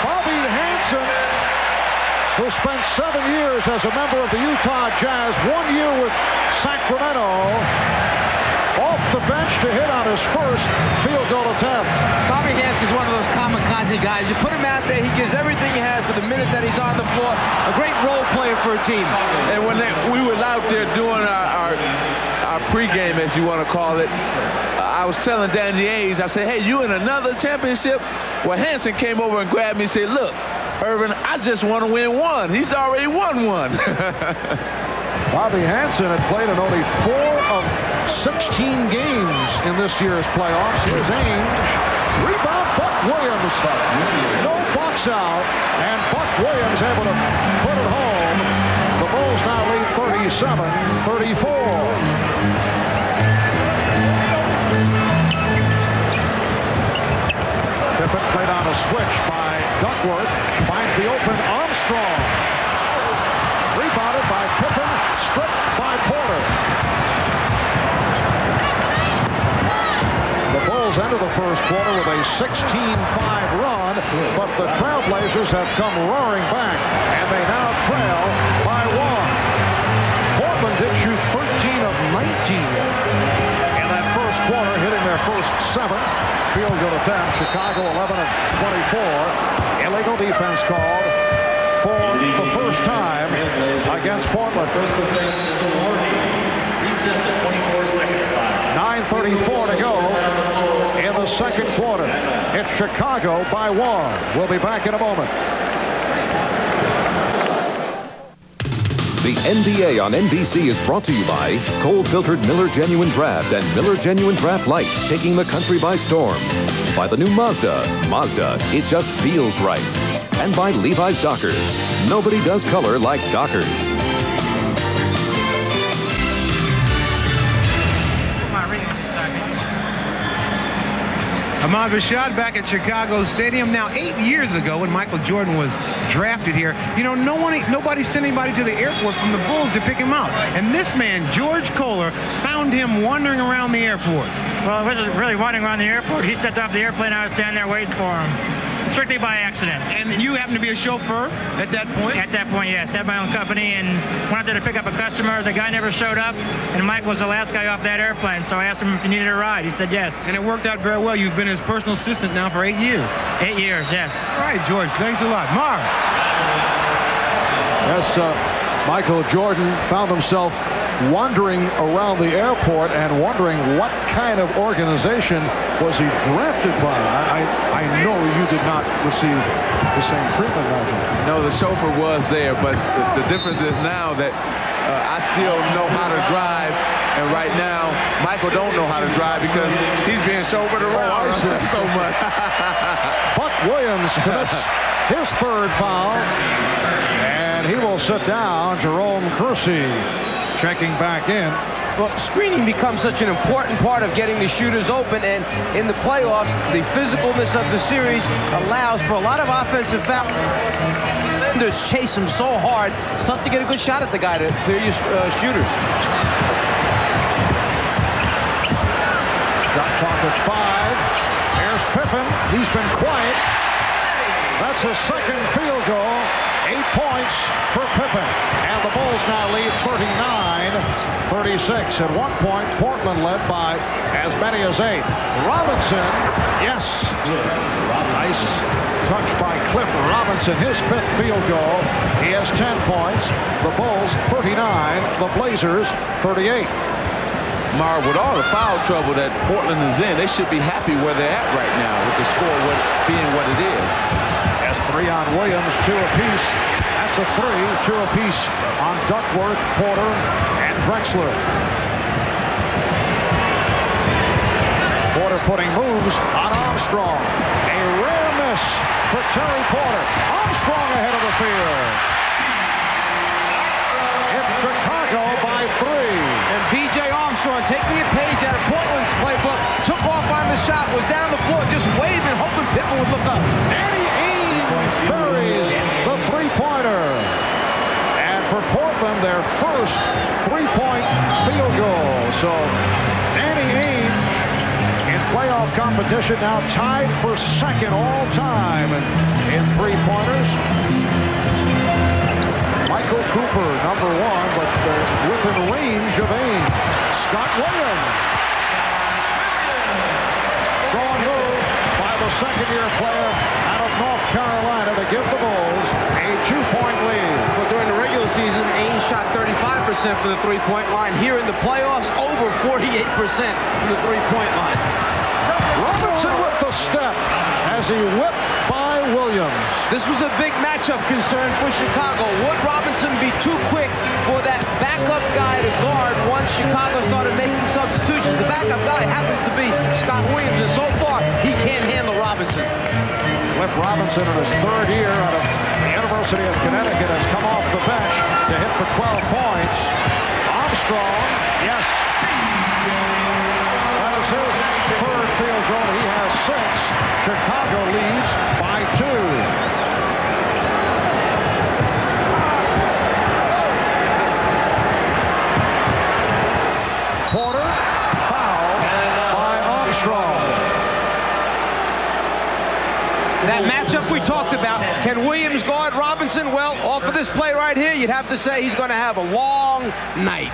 Bobby Hansen, who spent 7 years as a member of the Utah Jazz, 1 year with Sacramento, off the bench to hit on his first field goal attempt. Bobby Hansen's one of those kamikaze guys. You put him out there, he gives everything he has for the minute that he's on the floor. A great role player for a team. And when we were out there doing our pregame, as you want to call it, I was telling Danny Ainge, I said, hey, you in another championship? Well, Hansen came over and grabbed me and said, look, Irvin, I just want to win one. He's already won one. Bobby Hansen had played in only 4 of 16 games in this year's playoffs. Here's Ainge. Rebound, Buck Williams. No box out, and Buck Williams able to put it home. The Bulls now lead 37-34. Pippen played on a switch by Duckworth. Finds the open Armstrong. Rebounded by Pippen, stripped by Porter. The Bulls enter the first quarter with a 16-5 run, but the Trailblazers have come roaring back, and they now trail by 1. Portland did shoot 13 of 19 in that first quarter, hitting their first 7 field goal attempts. Chicago 11 of 24. Illegal defense called for the first time against Portland. 9:34 to go in the second quarter. It's Chicago by 1. We'll be back in a moment. The NBA on NBC is brought to you by cold-filtered Miller Genuine Draft and Miller Genuine Draft Light, taking the country by storm. By the new Mazda. Mazda, it just feels right. And by Levi's Dockers. Nobody does color like Dockers. Ahmad Rashad back at Chicago Stadium. Now, 8 years ago, when Michael Jordan was drafted here, you know, nobody sent anybody to the airport from the Bulls to pick him out. And this man, George Kohler, found him wandering around the airport. Well, it wasn't really wandering around the airport. He stepped off the airplane, I was standing there waiting for him. Strictly by accident. And you happened to be a chauffeur at that point? At that point, yes. Had my own company and went out there to pick up a customer. The guy never showed up, and Mike was the last guy off that airplane, so I asked him if he needed a ride. He said yes. And it worked out very well. You've been his personal assistant now for 8 years. 8 years, yes. All right, George, thanks a lot. Marv. Yes, Michael Jordan found himself wandering around the airport and wondering what kind of organization was he drafted by. I know you did not receive the same treatment, Roger. No, the chauffeur was there, but the difference is now that I still know how to drive, and right now Michael don't know how to drive because he's being chauffeured around so much. Buck Williams commits his third foul, and he will sit down. Jerome Kersey checking back in. Well, screening becomes such an important part of getting the shooters open, and in the playoffs, the physicalness of the series allows for a lot of offensive fouls. Defenders chase him so hard, it's tough to get a good shot at the guy to clear your shooters. Shot clock at 5. Here's Pippen. He's been quiet. That's his second field goal. 8 points for Pippen. And the Bulls now lead 39-36. At one point, Portland led by as many as 8. Robinson, yes. Nice touch by Cliff Robinson, his 5th field goal. He has 10 points. The Bulls 39, the Blazers 38. Marv, with all the foul trouble that Portland is in, they should be happy where they're at right now with the score being what it is. That's 3 on Williams, 2 apiece. That's a 3, 2 apiece on Duckworth, Porter, and Drexler. Porter putting moves on Armstrong. A rare miss for Terry Porter. Armstrong ahead of the field. It's Chicago by 3. And B.J. Armstrong, taking a page out of Portland's playbook, took off on the shot, was down the floor, just waving, hoping Pippen would look up. Danny Ainge buries the 3-pointer. And for Portland, their first 3-point field goal. So Danny Ainge in playoff competition now tied for 2nd all time in 3-pointers. Michael Cooper, number 1, but within range of Ainge. Scott Williams. Strong move by the second-year player out of North Carolina to give the Bulls a 2-point lead. Well, during the regular season, Ainge shot 35% from the 3-point line. Here in the playoffs, over 48% from the 3-point line. Robinson with the step as he whipped by Williams. This was a big matchup concern for Chicago. Would Robinson be too quick for that backup guy to guard once Chicago started making substitutions? The backup guy happens to be Scott Williams, and so far, he can't handle Robinson. Cliff Robinson in his 3rd year out of the University of Connecticut has come off the bench to hit for 12 points. Armstrong, yes. That is his 3rd field goal. He has 6. Chicago leads by 2. Porter, foul by Armstrong. That matchup we talked about, can Williams guard Robinson? Well, off of this play right here, you'd have to say he's going to have a long night.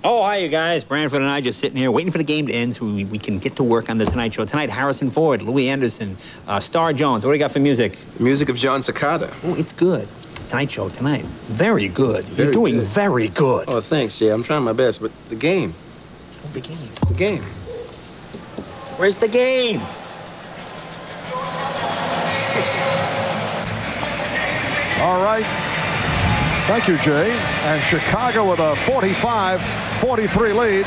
Oh, hi, you guys. Branford and I just sitting here waiting for the game to end so we can get to work on the Tonight Show. Tonight, Harrison Ford, Louis Anderson, Star Jones. What do you got for music? Music of John Cicada. Oh, it's good. Tonight Show tonight. Very good. You're doing very good. Oh, thanks, Jay. I'm trying my best, but the game. Oh, the game. The game. Where's the game? All right. Thank you, Jay. And Chicago with a 45-43 lead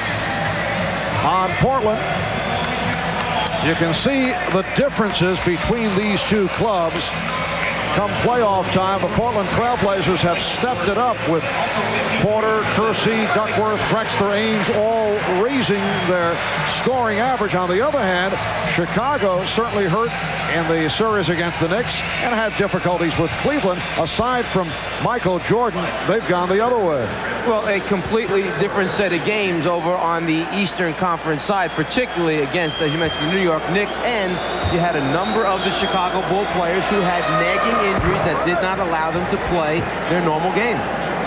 on Portland. You can see the differences between these two clubs. Come playoff time, the Portland Trailblazers have stepped it up with Porter, Kersey, Duckworth, Drexler, Ainge all raising their scoring average. On the other hand, Chicago certainly hurt in the series against the Knicks and had difficulties with Cleveland. Aside from Michael Jordan, they've gone the other way. Well, a completely different set of games over on the Eastern Conference side, particularly against, as you mentioned, the New York Knicks, and you had a number of the Chicago Bull players who had nagging injuries that did not allow them to play their normal game.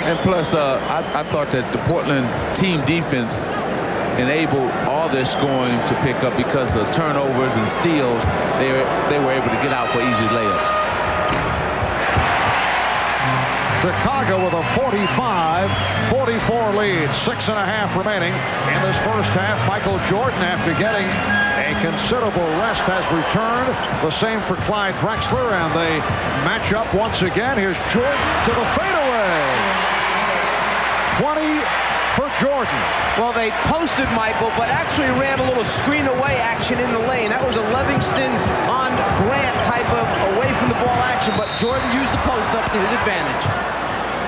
And plus, I thought that the Portland team defense enabled all their scoring to pick up because of turnovers and steals. They were able to get out for easy layups. Chicago with a 45-44 lead. 6.5 remaining in this first half. Michael Jordan, after getting a considerable rest, has returned. The same for Clyde Drexler, and they match up once again. Here's Jordan to the fadeaway. 20 for Jordan. Well, they posted Michael, but actually ran a little screen away action in the lane. That was a Livingston on Grant type of away from the ball action, but Jordan used the post up to his advantage.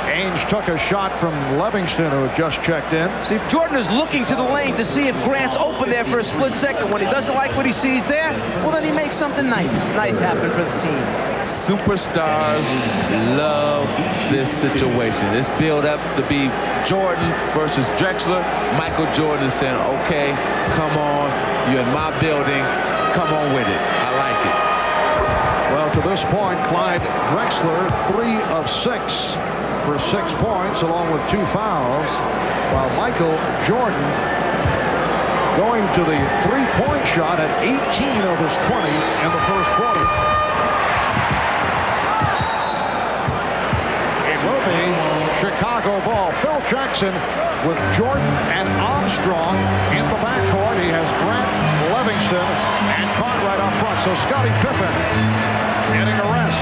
Ainge took a shot from Livingston, who had just checked in. See, Jordan is looking to the lane to see if Grant's open there for a split second. When he doesn't like what he sees there, well, then he makes something nice happen for the team. Superstars love this situation. It's built up to be Jordan versus Drexler. Michael Jordan is saying, okay, come on, you're in my building, come on with it. I like it. Well, to this point, Clyde Drexler, 3 of 6 for 6 points, along with 2 fouls, while Michael Jordan going to the 3-point shot at 18 of his 20 in the first quarter. It will be Chicago ball. Phil Jackson with Jordan and Armstrong in the backcourt. He has Grant, Livingston, and Cartwright up front. So Scottie Pippen getting a rest.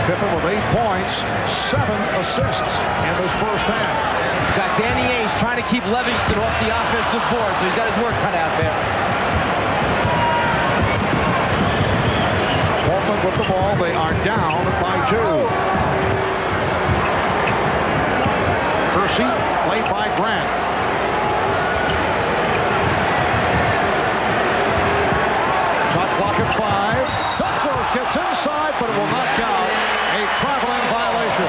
Pippen with 8 points, 7 assists in this first half. Got Danny Ainge trying to keep Livingston off the offensive board, so he's got his work cut out there. Portland with the ball. They are down by 2. Kersey played by Grant. Shot clock at 5. Duckworth gets inside, but it will not count. A traveling violation.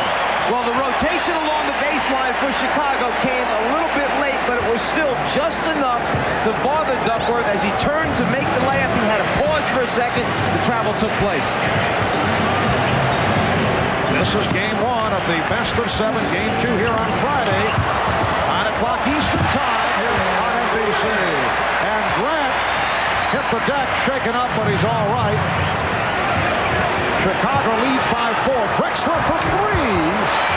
Well, the rotation along the baseline for Chicago came a little bit late, but it was still just enough to bother Duckworth as he turned to make the layup. He had to pause for a second. The travel took place. This is game 1 of the best of 7. Game 2 here on Friday. 9 o'clock Eastern time here on NBC. And Grant hit the deck, shaken up, but he's all right. Chicago leads by 4. Drexler for 3.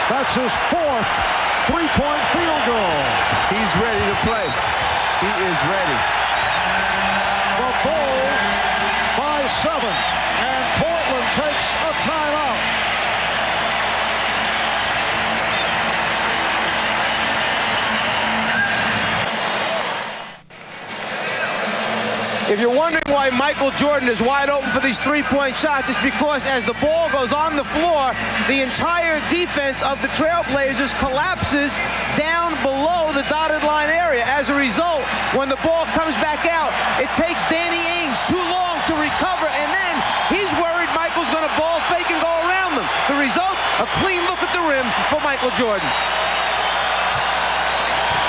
That's his 4th 3-point field goal. He's ready to play. He is ready. The Bulls by 7, and Portland takes a timeout. If you're wondering why Michael Jordan is wide open for these 3-point shots, it's because as the ball goes on the floor, the entire defense of the Trailblazers collapses down below the dotted line area. As a result, when the ball comes back out, it takes Danny Ainge too long to recover, and then he's worried Michael's going to ball fake and go around them. The result, a clean look at the rim for Michael Jordan.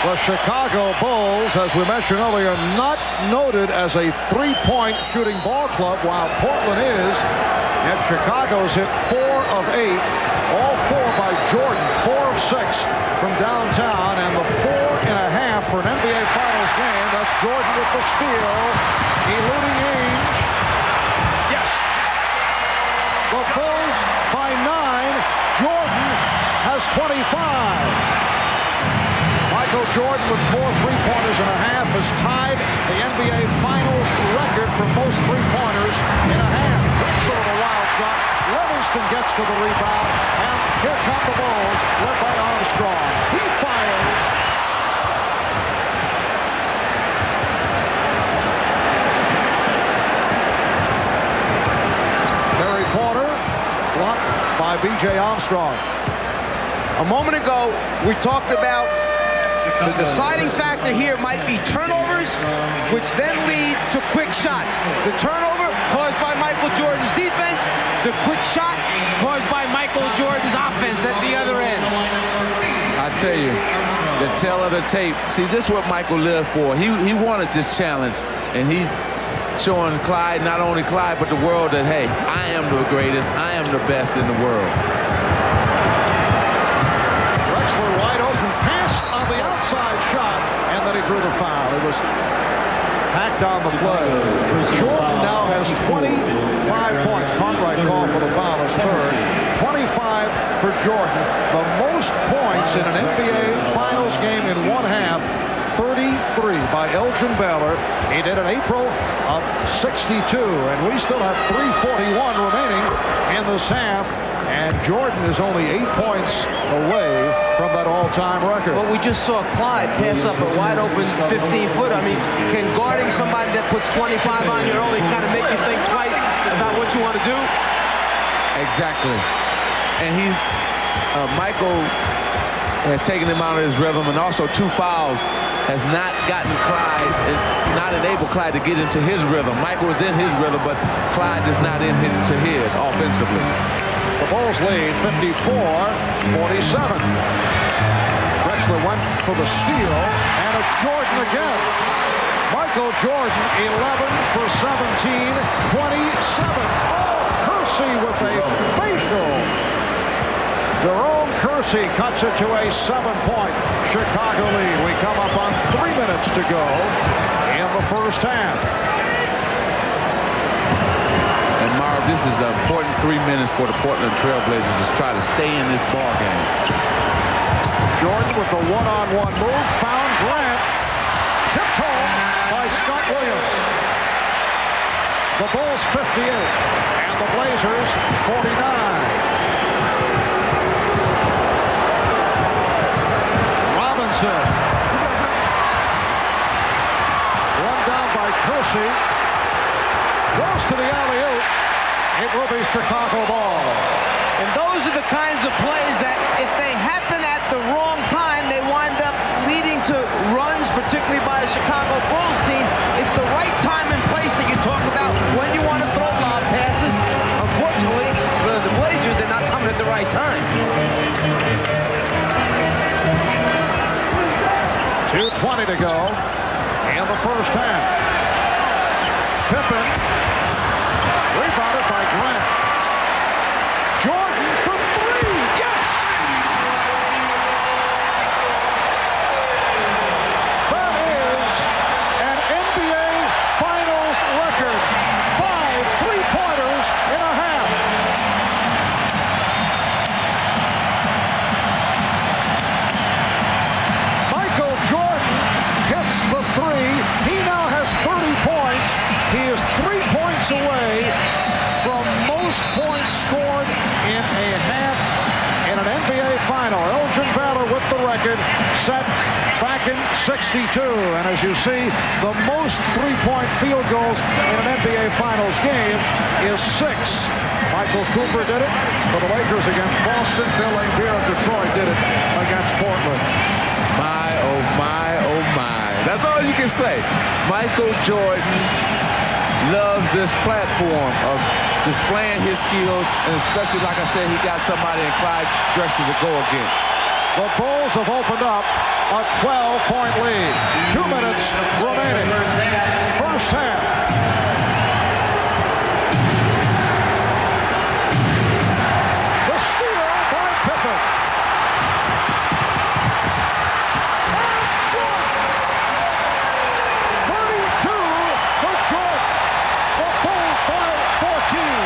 The Chicago Bulls, as we mentioned earlier, not noted as a 3-point shooting ball club, while Portland is. Yet Chicago's hit 4 of 8, all 4 by Jordan, 4 of 6 from downtown, and the 4.5 for an NBA Finals game. That's Jordan with the steal, eluding Ainge. Yes. The Bulls by 9. Jordan has 25. Michael Jordan with 4 3-pointers and a half has tied the NBA Finals record for most 3-pointers in a half. Drexler with a wild shot. Livingston gets to the rebound, and here come the Bulls, led by Armstrong. He fires. Terry Porter blocked by B.J. Armstrong. A moment ago, we talked about the deciding factor here might be turnovers, which then lead to quick shots. The turnover caused by Michael Jordan's defense, the quick shot caused by Michael Jordan's offense at the other end. I tell you, the tale of the tape. See, this is what Michael lived for. He wanted this challenge, and he's showing Clyde, not only Clyde, but the world that, hey, I am the greatest, I am the best in the world. Drexler wide open, passed on the outside shot, and then he drew the foul. It was packed on the play. Jordan now has 25 points. Cartwright called for the foul, his third. 25 for Jordan. The most points in an NBA Finals game in one half. 33 by Elgin Baylor. He did in April of 62, and we still have 3:41 remaining in this half, and Jordan is only 8 points away from that all all-time record. Well, we just saw Clyde pass up a wide-open 15-foot. I mean, can guarding somebody that puts 25 on you early kind of make you think twice about what you want to do? Exactly. And Michael has taken him out of his rhythm, and also 2 fouls has not gotten Clyde, not enabled Clyde to get into his rhythm. Michael is in his rhythm, but Clyde is not into his offensively. The Bulls lead 54-47. Drexler went for the steal, and it's Jordan again. Michael Jordan, 11 for 17, 27. Oh, Kersey with a facial. Jerome Kersey cuts it to a 7-point Chicago lead. We come up on 3 minutes to go in the first half. And Marv, this is an important 3 minutes for the Portland Trailblazers to try to stay in this ball game. Jordan with the one-on-one move, found Grant, tipped home by Scott Williams. The Bulls 58 and the Blazers 49. Run down by Kersey. Goes to the alley-oop. It will be Chicago ball. And those are the kinds of plays that if they happen at the wrong time, they wind up leading to runs, particularly by a Chicago Bulls team. It's the right time and place that you talk about when you want to throw lob passes. Unfortunately, for the Blazers, they're not coming at the right time. 2:20 to go in the first half. Pippen rebounded by Grant. Jordan for 3. Yes! That is an NBA Finals record. 5 3-pointers in a half. The 3. He now has 30 points. He is 3 points away from most points scored in a half in an NBA final. Elgin Baylor with the record set back in '62. And as you see, the most 3-point field goals in an NBA Finals game is 6. Michael Cooper did it for the Lakers against Boston. Phil Laimbeer of Detroit did it against Portland. My, oh my, oh my. That's all you can say. Michael Jordan loves this platform of displaying his skills, and especially, like I said, he got somebody in Clyde Drexler to go against. The Bulls have opened up a 12-point lead. 2 minutes remaining. First half. The steal by Pippen. 32 for Jordan. The Bulls by 14.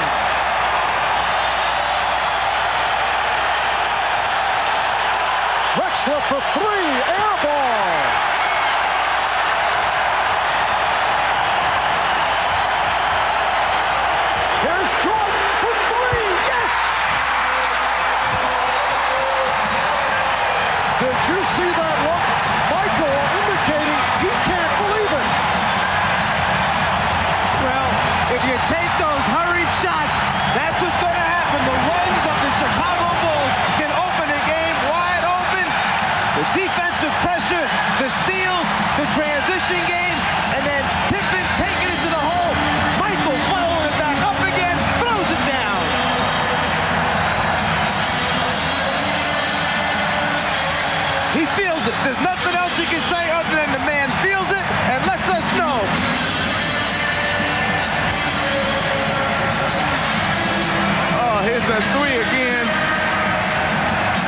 Drexler for 3, air ball. Here's Jordan for 3, yes! Did you see that look? Michael indicating he can't believe it. Well, if you take those hurried shots, that's what's going to happen. The runs of the Chicago Bulls can open the game wide open. The defensive pressure, the steals, the transition game, and then Pippen taking it to the hole. Michael following it back up again, throws it down. He feels it. There's nothing else he can say other than the man feels it and lets us know. Oh, here's a 3 again.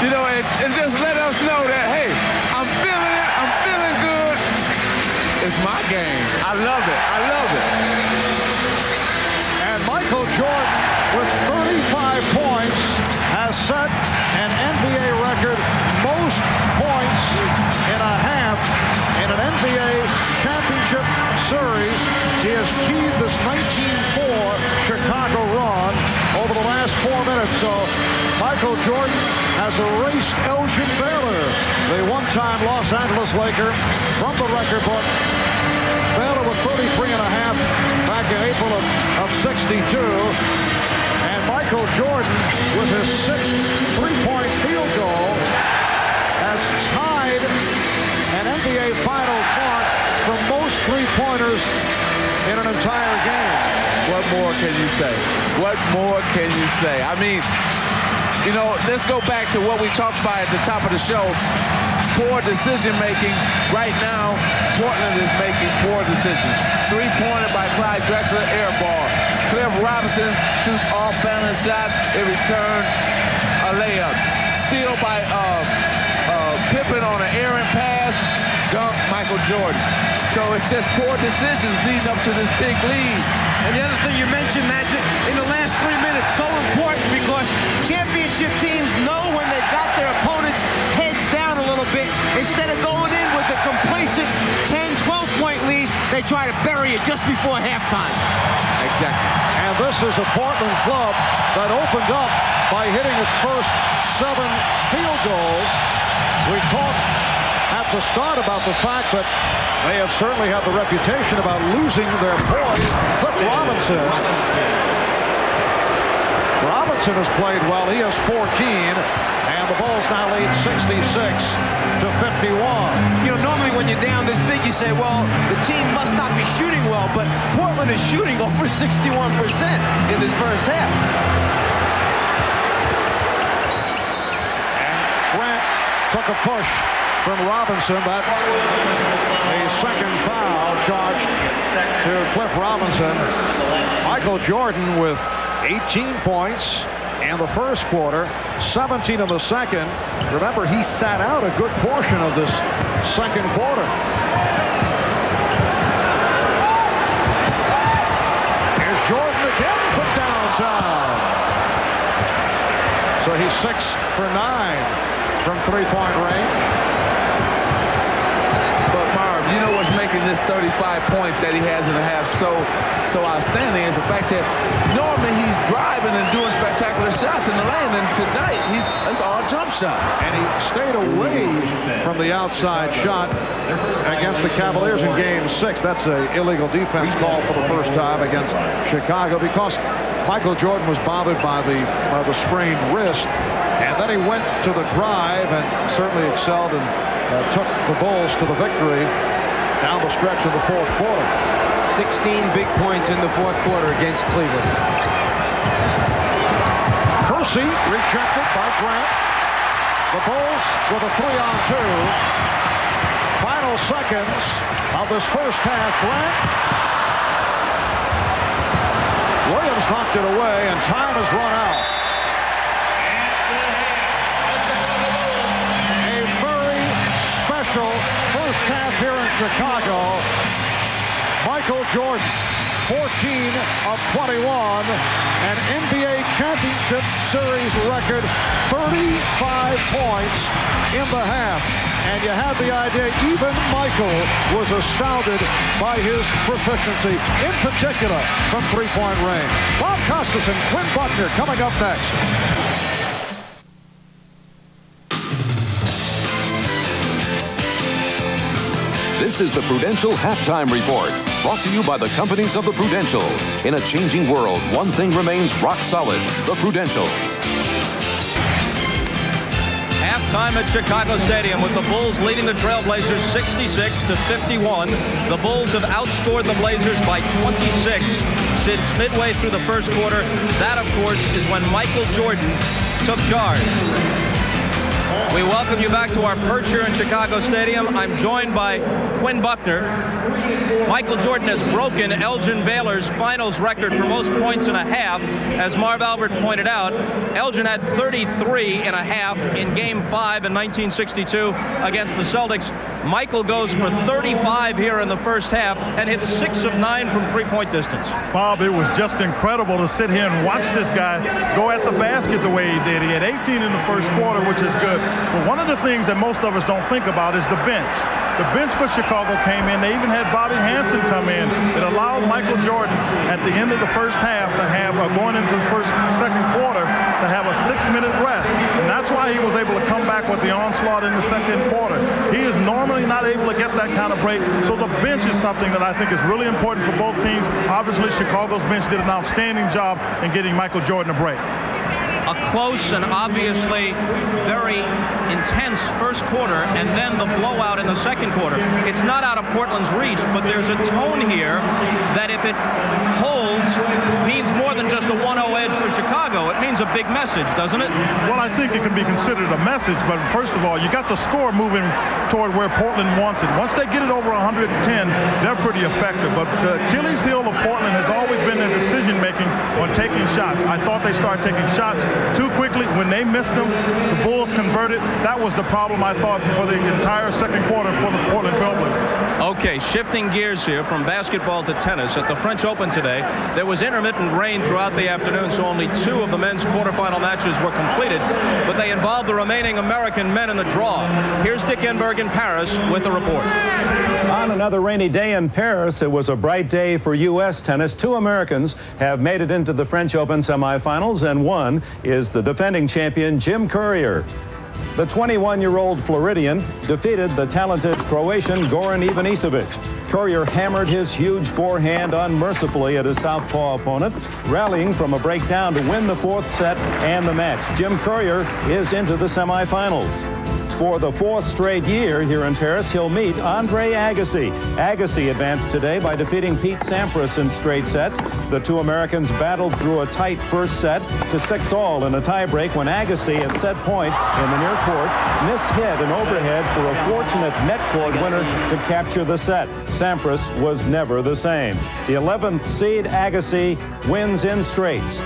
You know, and just let us know that, hey, I'm feeling it. I'm feeling good. It's my game. I love it. I love it. And Michael Jordan with 35 points has set an NBA record most points in a half in an NBA championship series. He has keyed this 19-4 Chicago run over the last 4 minutes. So Michael Jordan has erased Elgin Baylor, Two-time Los Angeles Laker from the record book. Baylor with 33.5 back in April of 62. And Michael Jordan with his 6th three-point field goal has tied an NBA Finals mark for most three-pointers in an entire game. What more can you say? What more can you say? I mean, you know, let's go back to what we talked about at the top of the show. Poor decision-making. Right now, Portland is making poor decisions. Three-pointer by Clyde Drexler, air ball. Cliff Robinson shoots off-balance shots. It returns a layup. Steal by Pippen on an errant pass. Dunk Michael Jordan. So it's just poor decisions leading up to this big lead. And the other thing you mentioned, Magic, in the last 3 minutes, so important because championship teams know when they've got their opponents' heads down a little bit. Instead of going in with a complacent 10, 12-point lead, they try to bury it just before halftime. Exactly. And this is a Portland club that opened up by hitting its first 7 field goals. We talked at the start about the fact that they have certainly had the reputation about losing their poise. Cliff Robinson. Robinson has played well. He has 14, and the Bulls now lead 66 to 51. You know, normally when you're down this big, you say, well, the team must not be shooting well, but Portland is shooting over 61% in this first half. And Grant took a push from Robinson. That a second foul charged to Cliff Robinson. Michael Jordan with 18 points in the first quarter, 17 in the second. Remember, he sat out a good portion of this second quarter. Here's Jordan again from downtown. So he's 6 for 9 from three-point range. You know what's making this 35 points that he has in the half so outstanding is the fact that normally he's driving and doing spectacular shots in the lane, and tonight it's all jump shots. And he stayed away from the outside shot against the Cavaliers in Game 6. That's an illegal defense call for the first time against Chicago because Michael Jordan was bothered by the sprained wrist, and then he went to the drive and certainly excelled and took the Bulls to the victory down the stretch of the fourth quarter. 16 big points in the fourth quarter against Cleveland. Kersey rejected by Grant. The Bulls with a 3-on-2. Final seconds of this first half. Grant. Williams knocked it away, and time has run out. A very special first half here in Chicago. Michael Jordan, 14 of 21, an NBA Championship Series record, 35 points in the half. And you had the idea even Michael was astounded by his proficiency, in particular from three-point range. Bob Costas and Quinn Buckner coming up next. This is the Prudential Halftime Report, brought to you by the companies of the Prudential. In a changing world, one thing remains rock solid, the Prudential. Halftime at Chicago Stadium with the Bulls leading the Trailblazers 66 to 51. The Bulls have outscored the Blazers by 26 since midway through the first quarter. That, of course, is when Michael Jordan took charge. We welcome you back to our perch here in Chicago Stadium. I'm joined by Quinn Buckner. Michael Jordan has broken Elgin Baylor's finals record for most points in a half. As Marv Albert pointed out, Elgin had 33 and a half in Game 5 in 1962 against the Celtics. Michael goes for 35 here in the first half and hits 6 of 9 from three-point distance. Bob, it was just incredible to sit here and watch this guy go at the basket the way he did. He had 18 in the first quarter, which is good. But one of the things that most of us don't think about is the bench. The bench for Chicago came in. They even had Bobby Hansen come in. It allowed Michael Jordan at the end of the first half to have, going into the second quarter, to have a 6-minute rest. And that's why he was able to come back with the onslaught in the second quarter. He is normally not able to get that kind of break, so the bench is something that I think is really important for both teams. Obviously, Chicago's bench did an outstanding job in getting Michael Jordan a break. A close and obviously very intense first quarter, and then the blowout in the second quarter. It's not out of Portland's reach, but there's a tone here that if it holds means more than just a 1-0 edge for Chicago. It means a big message, doesn't it? Well, I think it can be considered a message, but first of all, you got the score moving toward where Portland wants it. Once they get it over 110, they're pretty effective. But the Achilles heel of Portland has always been their decision-making on taking shots. I thought they started taking shots too quickly. When they missed them, the Bulls converted. That was the problem, I thought, for the entire second quarter for the Portland Trailblazers. Okay, shifting gears here from basketball to tennis. At the French Open today, there was intermittent rain throughout the afternoon, so only 2 of the men's quarterfinal matches were completed, but they involved the remaining American men in the draw. Here's Dick Enberg in Paris with a report. On another rainy day in Paris, it was a bright day for U.S. tennis. 2 Americans have made it into the French Open semifinals, and one is the defending champion, Jim Courier. The 21-year-old Floridian defeated the talented Croatian Goran Ivanisevic. Courier hammered his huge forehand unmercifully at his southpaw opponent, rallying from a breakdown to win the 4th set and the match. Jim Courier is into the semifinals. For the 4th straight year here in Paris, he'll meet Andre Agassi. Agassi advanced today by defeating Pete Sampras in straight sets. The 2 Americans battled through a tight first set to 6-all in a tiebreak when Agassi at set point in the near court mishit an overhead for a fortunate net court winner to capture the set. Sampras was never the same. The 11th seed Agassi wins in straights.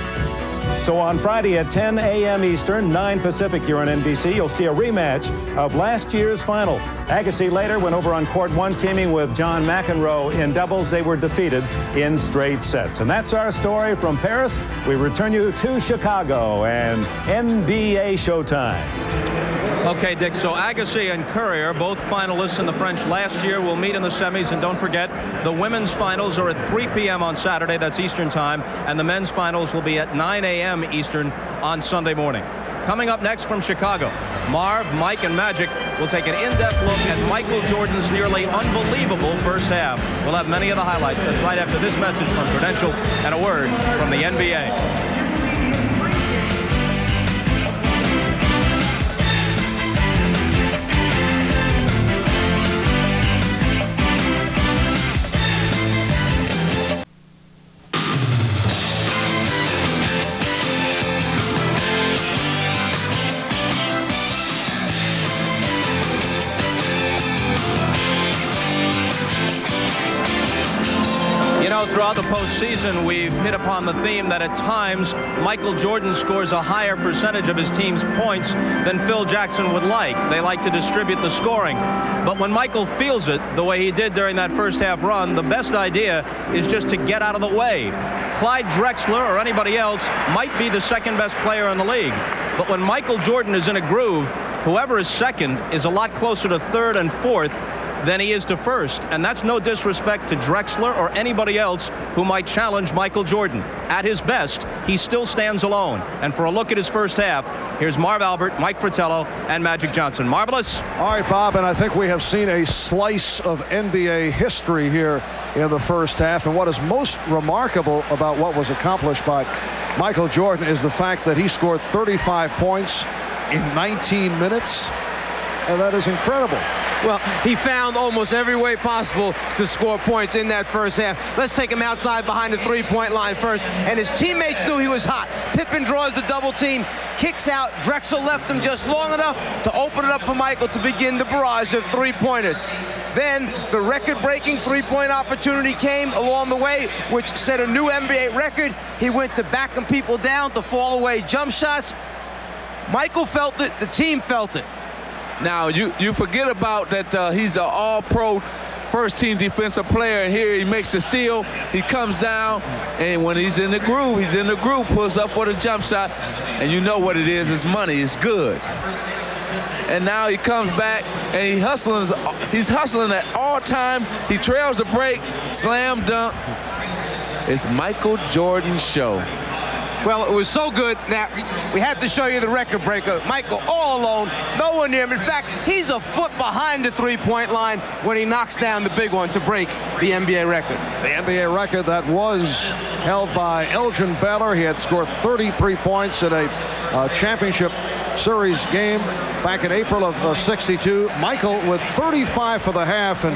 So on Friday at 10 a.m. Eastern, 9 Pacific here on NBC, you'll see a rematch of last year's final. Agassi later went over on court 1, teaming with John McEnroe in doubles. They were defeated in straight sets. And that's our story from Paris. We return you to Chicago and NBA Showtime. Okay, Dick, so Agassi and Courier, both finalists in the French last year, will meet in the semis. And don't forget, the women's finals are at 3 p.m. on Saturday. That's Eastern time. And the men's finals will be at 9 a.m. Eastern on Sunday morning. Coming up next from Chicago, Marv, Mike, and Magic will take an in-depth look at Michael Jordan's nearly unbelievable first half. We'll have many of the highlights. That's right after this message from Prudential and a word from the NBA. Throughout the postseason, we've hit upon the theme that at times Michael Jordan scores a higher percentage of his team's points than Phil Jackson would like. They like to distribute the scoring. But when Michael feels it, the way he did during that first half run, the best idea is just to get out of the way. Clyde Drexler or anybody else might be the second best player in the league. But when Michael Jordan is in a groove, whoever is second is a lot closer to third and fourth than he is to first. And that's no disrespect to Drexler or anybody else who might challenge Michael Jordan. At his best, he still stands alone. And for a look at his first half, here's Marv Albert, Mike Fratello, and Magic Johnson. Marvelous. All right, Bob, and I think we have seen a slice of NBA history here in the first half. And what is most remarkable about what was accomplished by Michael Jordan is the fact that he scored 35 points in 19 minutes. And that is incredible. Well, he found almost every way possible to score points in that first half. Let's take him outside behind the three-point line first. And his teammates knew he was hot. Pippen draws the double team, kicks out. Drexler left him just long enough to open it up for Michael to begin the barrage of three-pointers. Then the record-breaking three-point opportunity came along the way, which set a new NBA record. He went to backing people down to fall away jump shots. Michael felt it. The team felt it. Now, you forget about that he's an all-pro first-team defensive player, and here he makes a steal. He comes down, and when he's in the groove, pulls up for the jump shot, and you know what it is. It's money. It's good. And now he comes back, and he's hustling at all time. He trails the break, slam dunk. It's Michael Jordan's show. Well, it was so good that we had to show you the record breaker. Michael all alone, no one near him. In fact, he's a foot behind the three-point line when he knocks down the big one to break the NBA record. The NBA record that was held by Elgin Baylor. He had scored 33 points in a championship series game back in April of '62. Michael with 35 for the half. And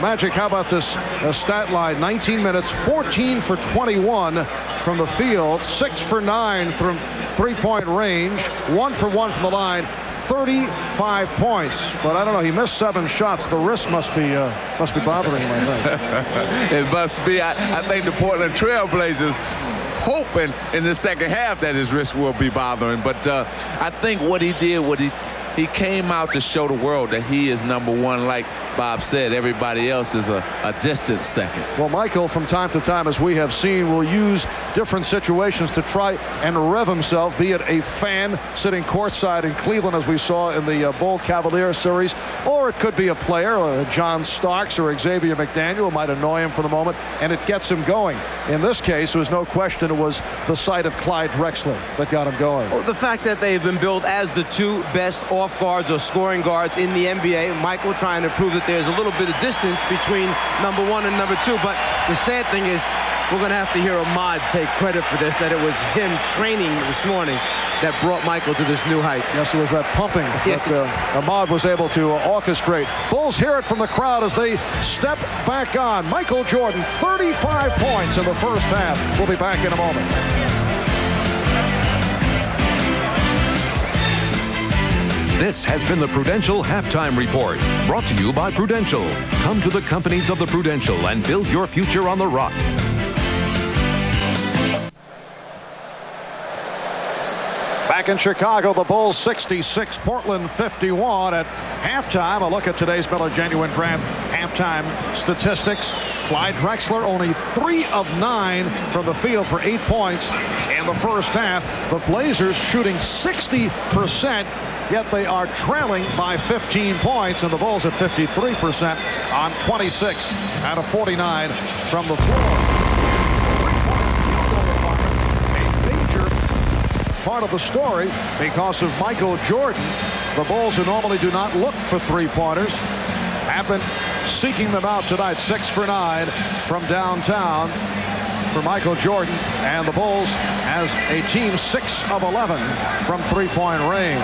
Magic, how about this stat line? 19 minutes, 14 for 21 from the field, 6 for 9 from three-point range, 1 for 1 from the line, 35 points. But I don't know, he missed 7 shots. The wrist must be bothering him, I think. It must be. I think the Portland Trail Blazers hoping in the second half that his wrist will be bothering. But I think what he did, he came out to show the world that he is number one. Like Bob said, everybody else is a distant second. Well, Michael, from time to time, as we have seen, will use different situations to try and rev himself, be it a fan sitting courtside in Cleveland, as we saw in the Bull Cavalier series, or it could be a player, John Starks or Xavier McDaniel, who might annoy him for the moment, and it gets him going. In this case, there was no question it was the sight of Clyde Drexler that got him going. Well, the fact that they've been billed as the 2 best off guards or scoring guards in the NBA, Michael trying to prove that there's a little bit of distance between number 1 and number 2. But the sad thing is, we're going to have to hear Ahmad take credit for this, that it was him training this morning that brought Michael to this new height. Yes, it was that pumping that Ahmad was able to orchestrate. Bulls hear it from the crowd as they step back on. Michael Jordan, 35 points in the first half. We'll be back in a moment. This has been the Prudential Halftime Report, brought to you by Prudential. Come to the companies of the Prudential and build your future on the rock. Back in Chicago, the Bulls 66, Portland 51 at halftime. A look at today's Miller Genuine Brand halftime statistics. Clyde Drexler only 3 of 9 from the field for 8 points in the first half. The Blazers shooting 60%, yet they are trailing by 15 points, and the Bulls at 53% on 26 out of 49 from the floor. Part of the story because of Michael Jordan. The Bulls, who normally do not look for three-pointers, have been seeking them out tonight. 6 for 9 from downtown for Michael Jordan, and the Bulls as a team 6 of 11 from three-point range.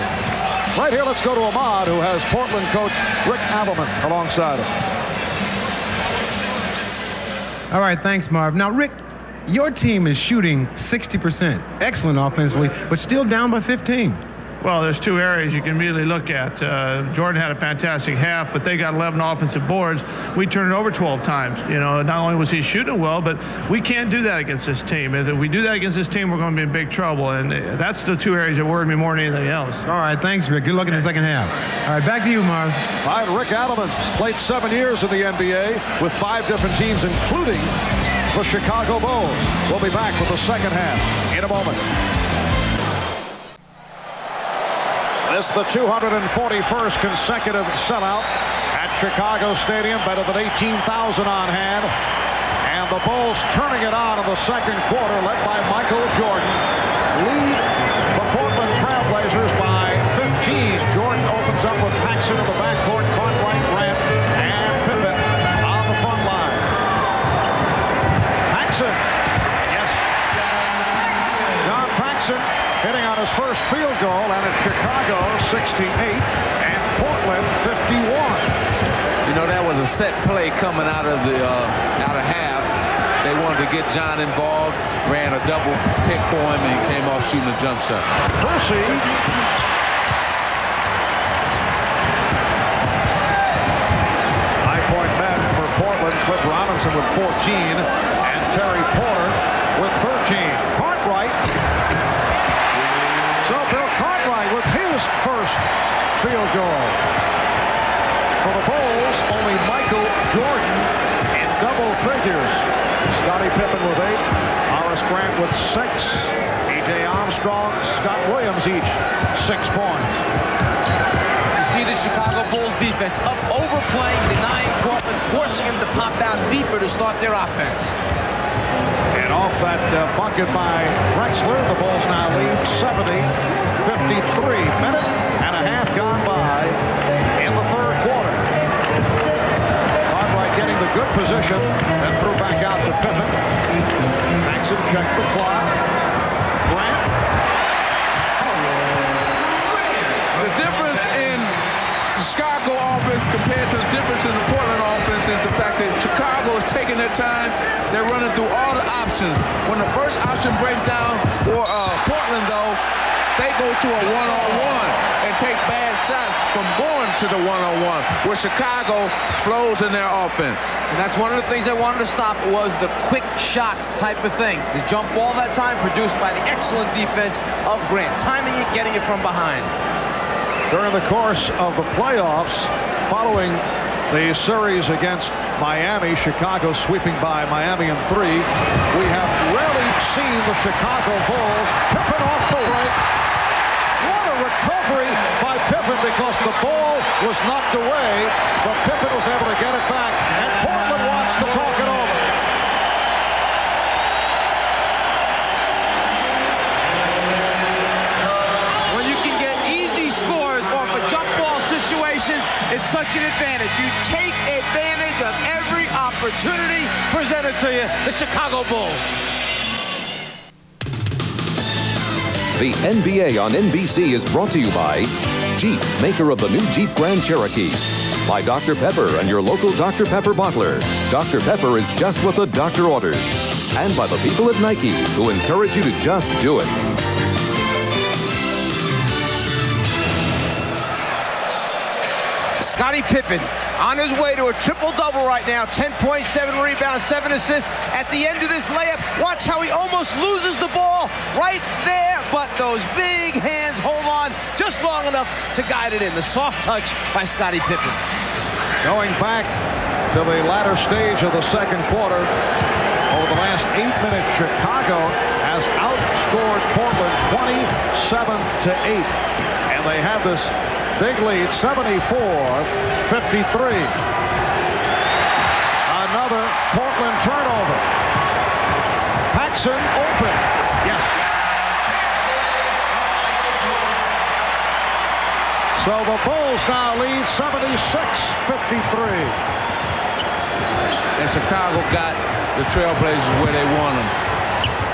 Right here, let's go to Ahmad, who has Portland coach Rick Adelman alongside him. All right, thanks, Marv. Now, Rick, your team is shooting 60%. Excellent offensively, but still down by 15. Well, there's 2 areas you can immediately look at. Jordan had a fantastic half, but they got 11 offensive boards. We turned it over 12 times. You know, not only was he shooting well, but we can't do that against this team. If we do that against this team, we're going to be in big trouble. And that's the 2 areas that worry me more than anything else. All right, thanks, Rick. Good luck in the second half. All right, back to you, Marv. All right, Rick Adelman played 7 years in the NBA with 5 different teams, including the Chicago Bulls. We'll be back with the second half in a moment. This is the 241st consecutive sellout at Chicago Stadium, better than 18,000 on hand. And the Bulls turning it on in the second quarter, led by Michael Jordan, lead the Portland Trail Blazers by 15. Jordan opens up with Paxson in the backcourt, Cartwright, Grant, and Pippen on the front line. Paxson, yes. John Paxson hitting on his first field goal, and it's Chicago 68 and Portland 51. You know, that was a set play coming out of half. They wanted to get John involved, ran a double pick for him, and he came off shooting a jump shot. Percy. High-point men for Portland. Cliff Robinson with 14 and Terry Porter with 13. Cartwright. So Bill Cartwright with his first field goal. For the Bulls, only Michael Jordan in double figures. Scottie Pippen with 8, Horace Grant with 6, E.J. Armstrong, Scott Williams each 6 points. You see the Chicago Bulls defense up overplaying, denying Portland, forcing him to pop down deeper to start their offense. And And off that bucket by Drexler, the Bulls now lead 70-53. Minute and a half gone by in the third quarter. Cartwright getting the good position, then threw back out to Pippen. Paxson checked the clock. Grant. The difference in the Chicago offense compared to the difference in the Portland offense is the fact that Chicago is taking their time. They're running through all the options. When the first option breaks down for Portland, though, they go to a one-on-one and take bad shots from going to the one-on-one, where Chicago flows in their offense. And that's one of the things they wanted to stop was the quick shot type of thing. The jump ball that time produced by the excellent defense of Grant. Timing it, getting it from behind. During the course of the playoffs, following the series against Miami, Chicago sweeping by Miami in 3, we have rarely seen the Chicago Bulls. Pippen off the break. What a recovery by Pippen, because the ball was knocked away, but Pippen was able to get it back, and Portland wants to talk it over. It's such an advantage. You take advantage of every opportunity presented to you. The Chicago Bulls. The NBA on NBC is brought to you by Jeep, maker of the new Jeep Grand Cherokee. By Dr. Pepper and your local Dr. Pepper bottler. Dr. Pepper is just what the doctor orders. And by the people at Nike, who encourage you to just do it. Scottie Pippen on his way to a triple-double right now. 10.7 rebounds, 7 assists. At the end of this layup, watch how he almost loses the ball right there. But those big hands hold on just long enough to guide it in. The soft touch by Scottie Pippen. Going back to the latter stage of the second quarter, over the last 8 minutes, Chicago has outscored Portland 27-8. And they have this big lead, 74-53. Another Portland turnover. Paxson open. Yes. So the Bulls now lead 76-53. And Chicago got the Trailblazers where they want them.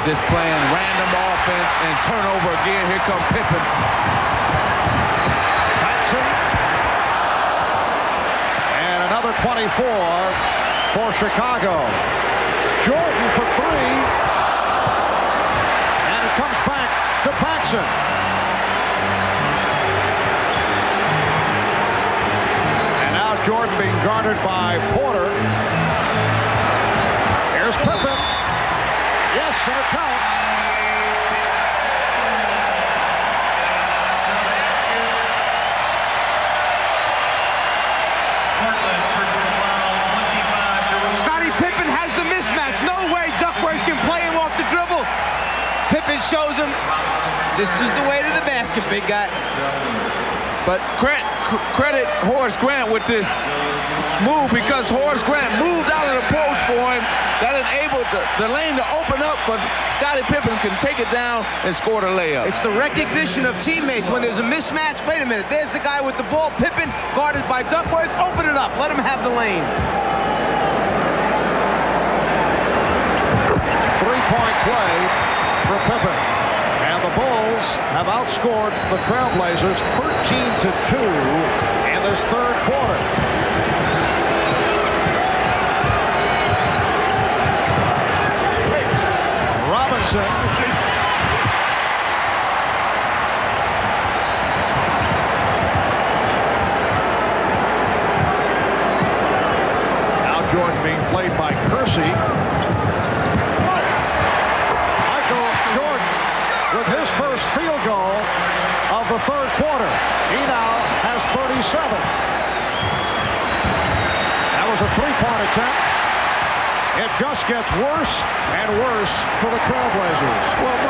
Just playing random offense and turnover again. Here comes Pippen. And another 24 for Chicago. Jordan for 3. And it comes back to Paxson. And now Jordan being guarded by Porter. Here's Pippen. Yes, and it counts. Pippen shows him this is the way to the basket, big guy. But credit Horace Grant with this move, because Horace Grant moved out of the post for him. That enabled the lane to open up, but Scottie Pippen can take it down and score the layup. It's the recognition of teammates when there's a mismatch. Wait a minute, there's the guy with the ball. Pippen guarded by Duckworth. Open it up. Let him have the lane. Three-point play for Pippen. And the Bulls have outscored the Trailblazers 13-2 in this third quarter. Robinson. Now Jordan being played by Kersey. With his first field goal of the third quarter. He now has 37. That was a three-point attempt. It just gets worse and worse for the Trailblazers. Well,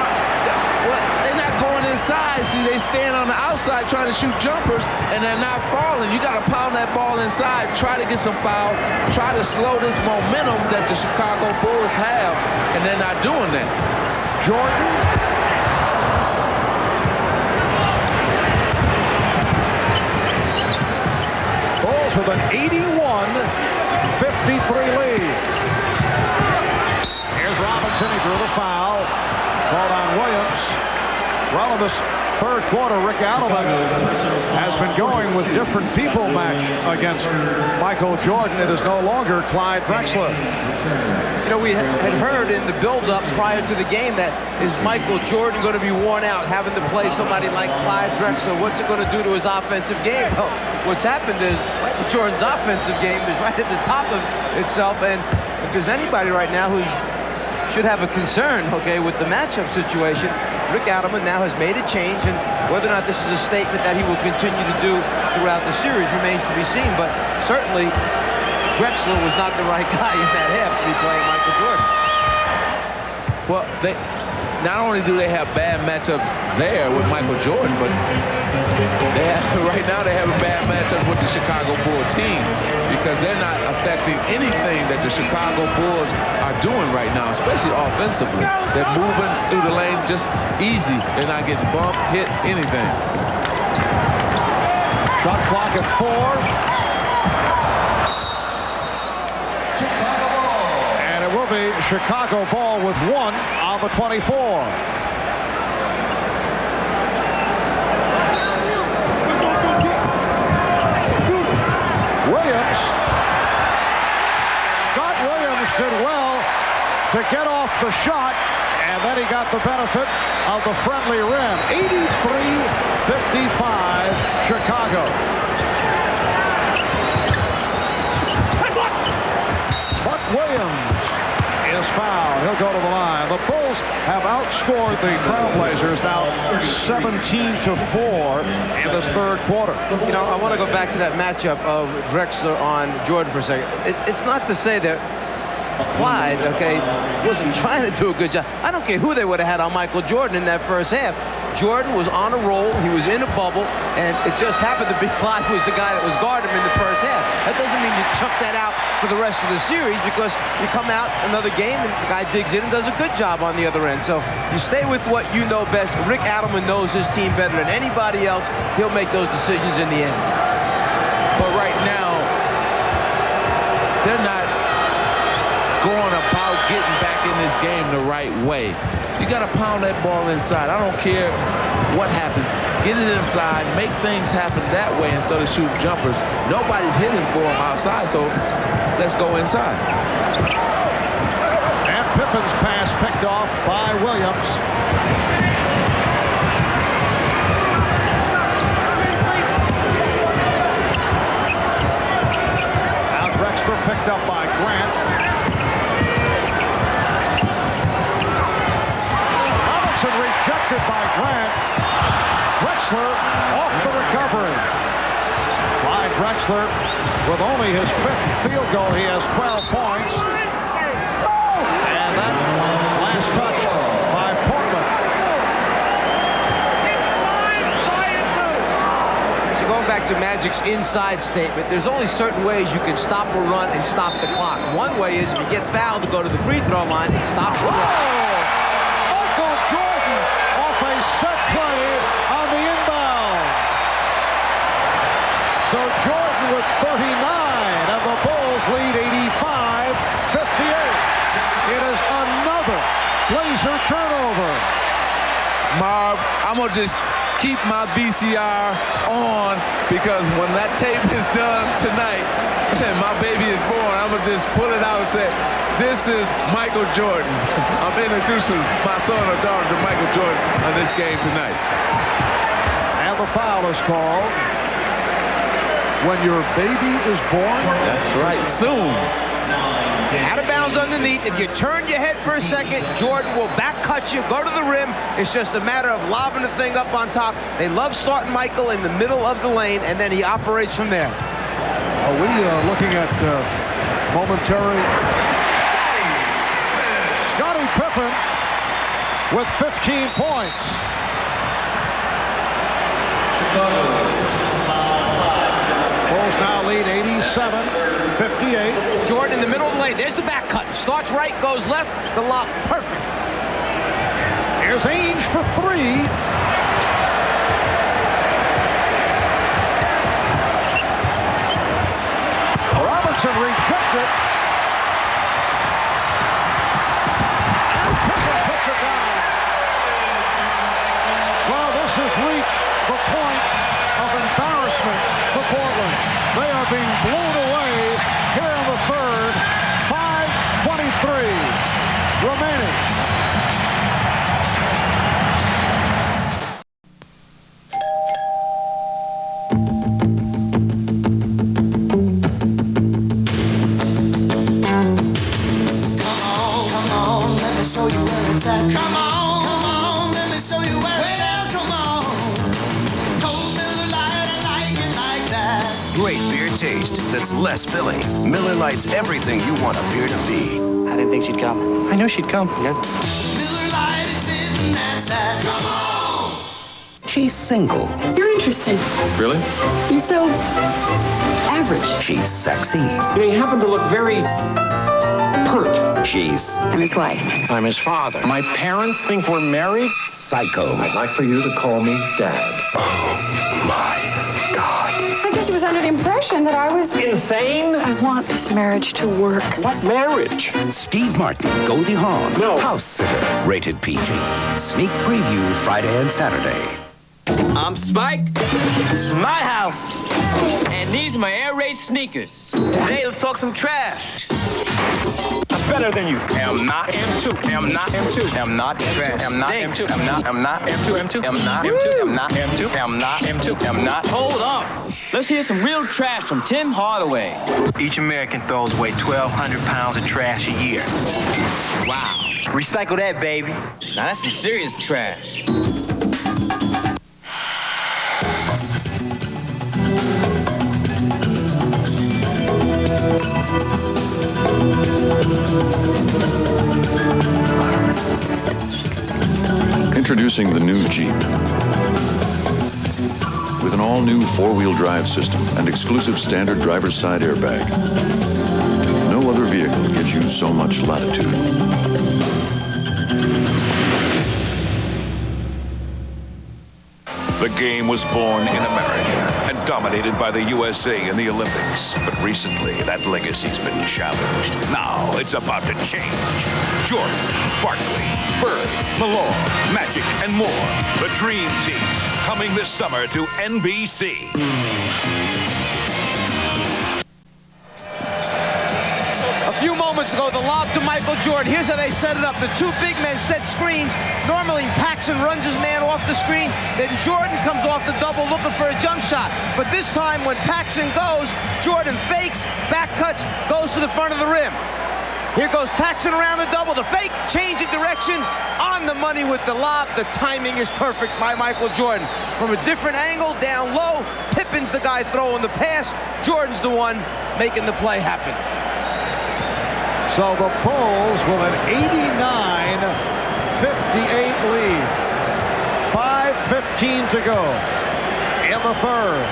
Well, they're not going inside. See, they stand on the outside trying to shoot jumpers, and they're not falling. You got to pound that ball inside, try to get some foul, try to slow this momentum that the Chicago Bulls have, and they're not doing that. Jordan. Bulls with an 81-53 lead. Here's Robinson. He drew the foul. Called on Williams. Well, in this third quarter, Rick Adelman has been going with different people matched against Michael Jordan. It is no longer Clyde Drexler. You know, we had heard in the build-up prior to the game that is Michael Jordan going to be worn out having to play somebody like Clyde Drexler? What's it going to do to his offensive game? Well, what's happened is Michael Jordan's offensive game is right at the top of itself, and if there's anybody right now who should have a concern, okay, with the matchup situation, Rick Adelman now has made a change, and whether or not this is a statement that he will continue to do throughout the series remains to be seen, but certainly Drexler was not the right guy in that half to be playing Michael Jordan. Well, not only do they have bad matchups there with Michael Jordan, but right now they're having bad matchups with the Chicago Bulls team because they're not affecting anything that the Chicago Bulls are doing right now, especially offensively. They're moving through the lane just easy. They're not getting bumped, hit, anything. Shot clock at 4. And it will be Chicago ball with 1 on the 24. Williams. Scott Williams did well to get off the shot, and then he got the benefit of the friendly rim. 83-55 Chicago. Buck Williams is fouled. He'll go to the line. The Bulls have outscored the Trailblazers now 17-4 in this third quarter. You know, I want to go back to that matchup of Drexler on Jordan for a second. It's not to say that Clyde, okay, wasn't trying to do a good job. I don't care who they would have had on Michael Jordan in that first half. Jordan was on a roll. He was in a bubble, and it just happened to be Clyde was the guy that was guarding him in the first half. That doesn't mean you chuck that out for the rest of the series, because you come out another game and the guy digs in and does a good job on the other end. So you stay with what you know best. Rick Adelman knows his team better than anybody else. He'll make those decisions in the end. But right now, they're not going about getting back in this game the right way. You got to pound that ball inside. I don't care what happens. Get it inside, make things happen that way instead of shooting jumpers. Nobody's hitting for them outside, so let's go inside. And Pippen's pass picked off by Williams. Now Drexler picked up by Grant. Rejected by Grant. Drexler off the recovery. Clyde Drexler with only his 5th field goal. He has 12 points. And that last touch by Portland. So going back to Magic's inside statement, there's only certain ways you can stop a run and stop the clock. One way is if you get fouled to go to the free throw line, it stops the run. Set play on the inbounds. So Jordan with 39, and the Bulls lead 85-58. It is another Blazer turnover. Marv, I'm going to just keep my VCR on, because when that tape is done tonight and my baby is born, I'm going to just pull it out and say, this is Michael Jordan. I'm introducing my son or daughter to Michael Jordan on this game tonight. And the foul is called when your baby is born. That's right, soon. Out of bounds underneath. If you turn your head for a second, Jordan will back cut you, go to the rim. It's just a matter of lobbing the thing up on top. They love starting Michael in the middle of the lane, and then he operates from there. Are we looking at momentary? Scottie Pippen with 15 points. Bulls now lead 87-58. Jordan in the middle of the lane. There's the back cut. Starts right, goes left. The lob, perfect. Here's Ainge for three. Robinson rejected. And Pippen puts it down. Well, this has reached the point of embarrassment for Portland. They are being blown away here in the third. 5:23 remaining. That's less filling. Miller Lite's everything you want a beer to be. I didn't think she'd come. I know she'd come. Yeah. Miller Lite is in that. Come on! She's single. You're interesting. Really? You're so average. She's sexy. You happen to look very pert. I'm his wife. I'm his father. My parents think we're married? Psycho. I'd like for you to call me Dad. Oh, my God. I guess he was under the impression that I was insane. I want this marriage to work. What marriage? Steve Martin, Goldie Hawn. No. House Sitter. Rated PG. Sneak preview Friday and Saturday. I'm Spike. This is my house. And these are my air raid sneakers. Today, let's talk some trash. I'm better than you. Am not M2. Am not M2. Am not trash. Am not M2. Am not M2. M2. Am not M2. Am not M2. Am not M2. Am not. Hold up. Let's hear some real trash from Tim Hardaway. Each American throws away 1,200 pounds of trash a year. Wow. Recycle that, baby. Now that's some serious trash. Introducing the new Jeep. With an all-new four-wheel drive system and exclusive standard driver's side airbag. No other vehicle gives you so much latitude. The game was born in America and dominated by the USA in the Olympics. But recently, that legacy's been challenged. Now, it's about to change. Jordan, Barkley, Bird, Malone, Magic, and more. The Dream Team, coming this summer to NBC. A few moments ago, the lob to Michael Jordan. Here's how they set it up. The two big men set screens. Normally, Paxson runs his man off the screen. Then Jordan comes off the double looking for a jump shot. But this time, when Paxson goes, Jordan fakes, back cuts, goes to the front of the rim. Here goes Paxson around the double. The fake, changing direction, on the money with the lob. The timing is perfect by Michael Jordan. From a different angle, down low, Pippen's the guy throwing the pass. Jordan's the one making the play happen. So the Bulls with an 89-58 lead. 5:15 to go in the third.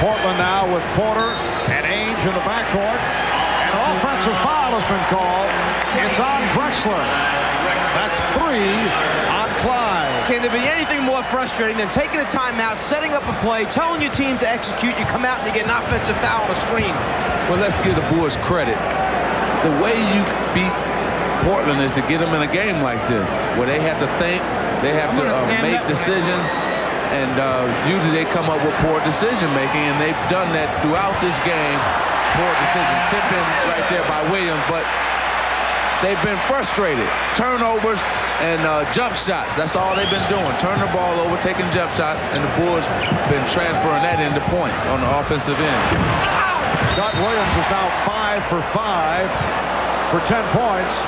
Portland now with Porter and Ainge in the backcourt. An offensive foul has been called. It's on Drexler. That's 3 on Clyde. Can there be anything more frustrating than taking a timeout, setting up a play, telling your team to execute, you come out and you get an offensive foul on a screen? Well, let's give the Bulls credit. The way you beat Portland is to get them in a game like this, where they have to think, they have to make decisions, and usually they come up with poor decision-making, and they've done that throughout this game. Poor decision. Tip in right there by Williams, but they've been frustrated. Turnovers and jump shots. That's all they've been doing. Turn the ball over, taking jump shots, and the Bulls been transferring that into points on the offensive end. Scott Williams is now 5 for 5 for 10 points.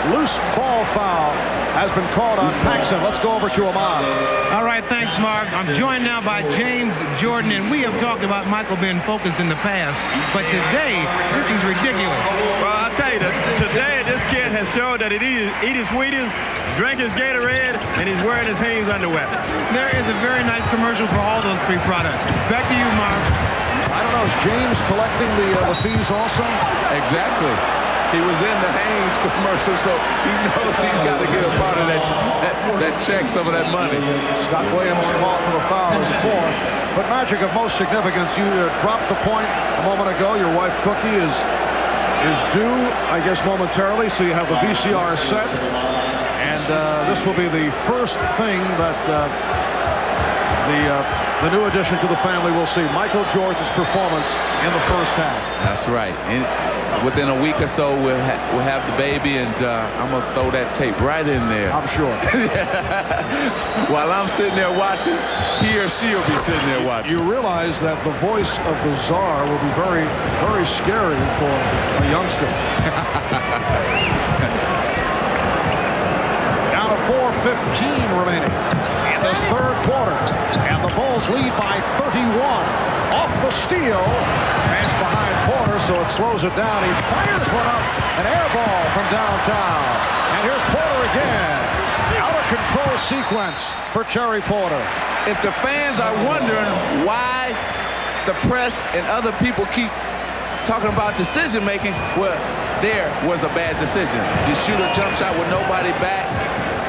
Loose ball foul has been called on Paxson. Let's go over to Ahmad. All right, thanks, Mark. I'm joined now by James Jordan, and we have talked about Michael being focused in the past, but today, this is ridiculous. Well, I'll tell you, today this kid has showed that he eat his Wheaties, drink his Gatorade, and he's wearing his Hanes underwear. There is a very nice commercial for all those three products. Back to you, Mark. I don't know, is James collecting the fees also? Exactly. He was in the Hanes commercial, so he knows he's got to get a part of that check, some of that money. Scott Williams called for the foul is fourth. But Magic, of most significance, you dropped the point a moment ago. Your wife Cookie is due, I guess, momentarily, so you have the VCR set. And this will be the first thing that the new addition to the family will see. Michael Jordan's performance in the first half. That's right. And within a week or so, we'll have the baby, and I'm going to throw that tape right in there. I'm sure. While I'm sitting there watching, he or she will be sitting there watching. You realize that the voice of the czar will be very, very scary for a youngster. Down to 4:15 remaining in this third quarter. And the Bulls lead by 31. Off the steal. Pass behind Porter, so it slows it down. He fires one up. An air ball from downtown. And here's Porter again. Out of control sequence for Terry Porter. If the fans are wondering why the press and other people keep talking about decision making, well, there was a bad decision. You shoot a jump shot with nobody back,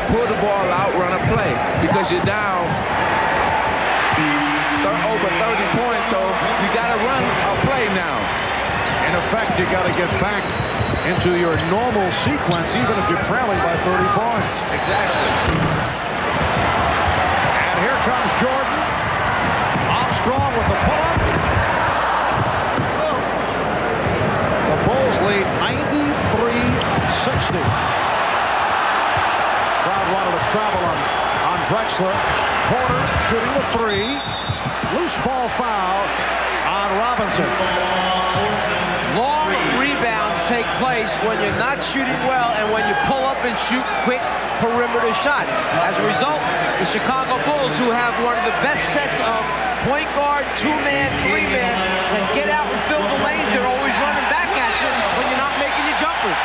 pull the ball out, run a play, because you're down over 30 points, so you got to run a play now. In effect, you got to get back into your normal sequence, even if you're trailing by 30 points. Exactly. And here comes Jordan. Armstrong with the pull-up. The Bulls lead 93-60. Crowd wanted to travel on Drexler. Porter shooting the three. Loose ball foul on Robinson. Long rebounds take place when you're not shooting well and when you pull up and shoot quick perimeter shots. As a result, the Chicago Bulls, who have one of the best sets of point guard, two-man, three-man, can get out and fill the lanes. They're always running back at you when you're not making your jumpers.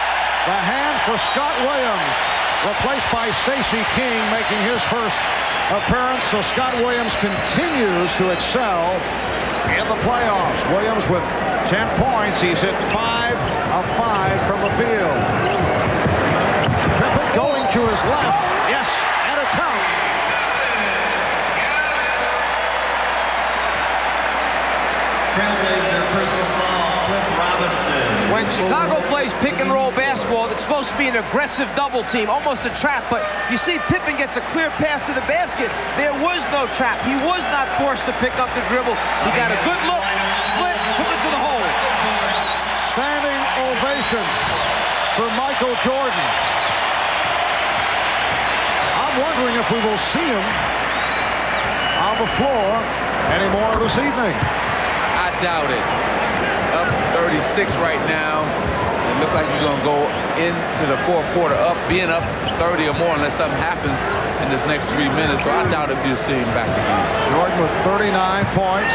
The hand for Scott Williams, replaced by Stacey King, making his first appearance. So Scott Williams continues to excel in the playoffs. Williams with 10 points. He's hit 5 of 5 from the field. Pippen going to his left. Yes, and it counts. Trailblazer personal foul, Cliff Robinson. When Chicago plays pick and roll basketball, it's supposed to be an aggressive double team, almost a trap, but you see Pippen gets a clear path to the basket. There was no trap. He was not forced to pick up the dribble. He got a good look, split, took it to the hole. Standing ovation for Michael Jordan. I'm wondering if we will see him on the floor anymore this evening. I doubt it. Up 36 right now. It looks like you're going to go into the fourth quarter being up 30 or more unless something happens in this next 3 minutes. So I doubt if you'll see him back again. Jordan with 39 points.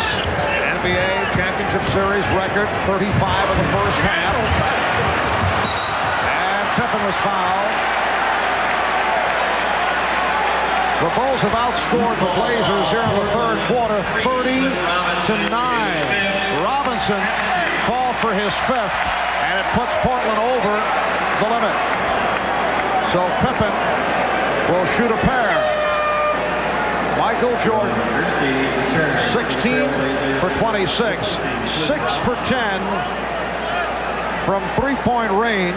NBA Championship Series record, 35 in the first half. And Pippen was fouled. The Bulls have outscored the Blazers here in the third quarter, 30-9. Robinson called for his fifth, and it puts Portland over the limit. So Pippen will shoot a pair. Michael Jordan, 16 for 26, 6 for 10 from three-point range.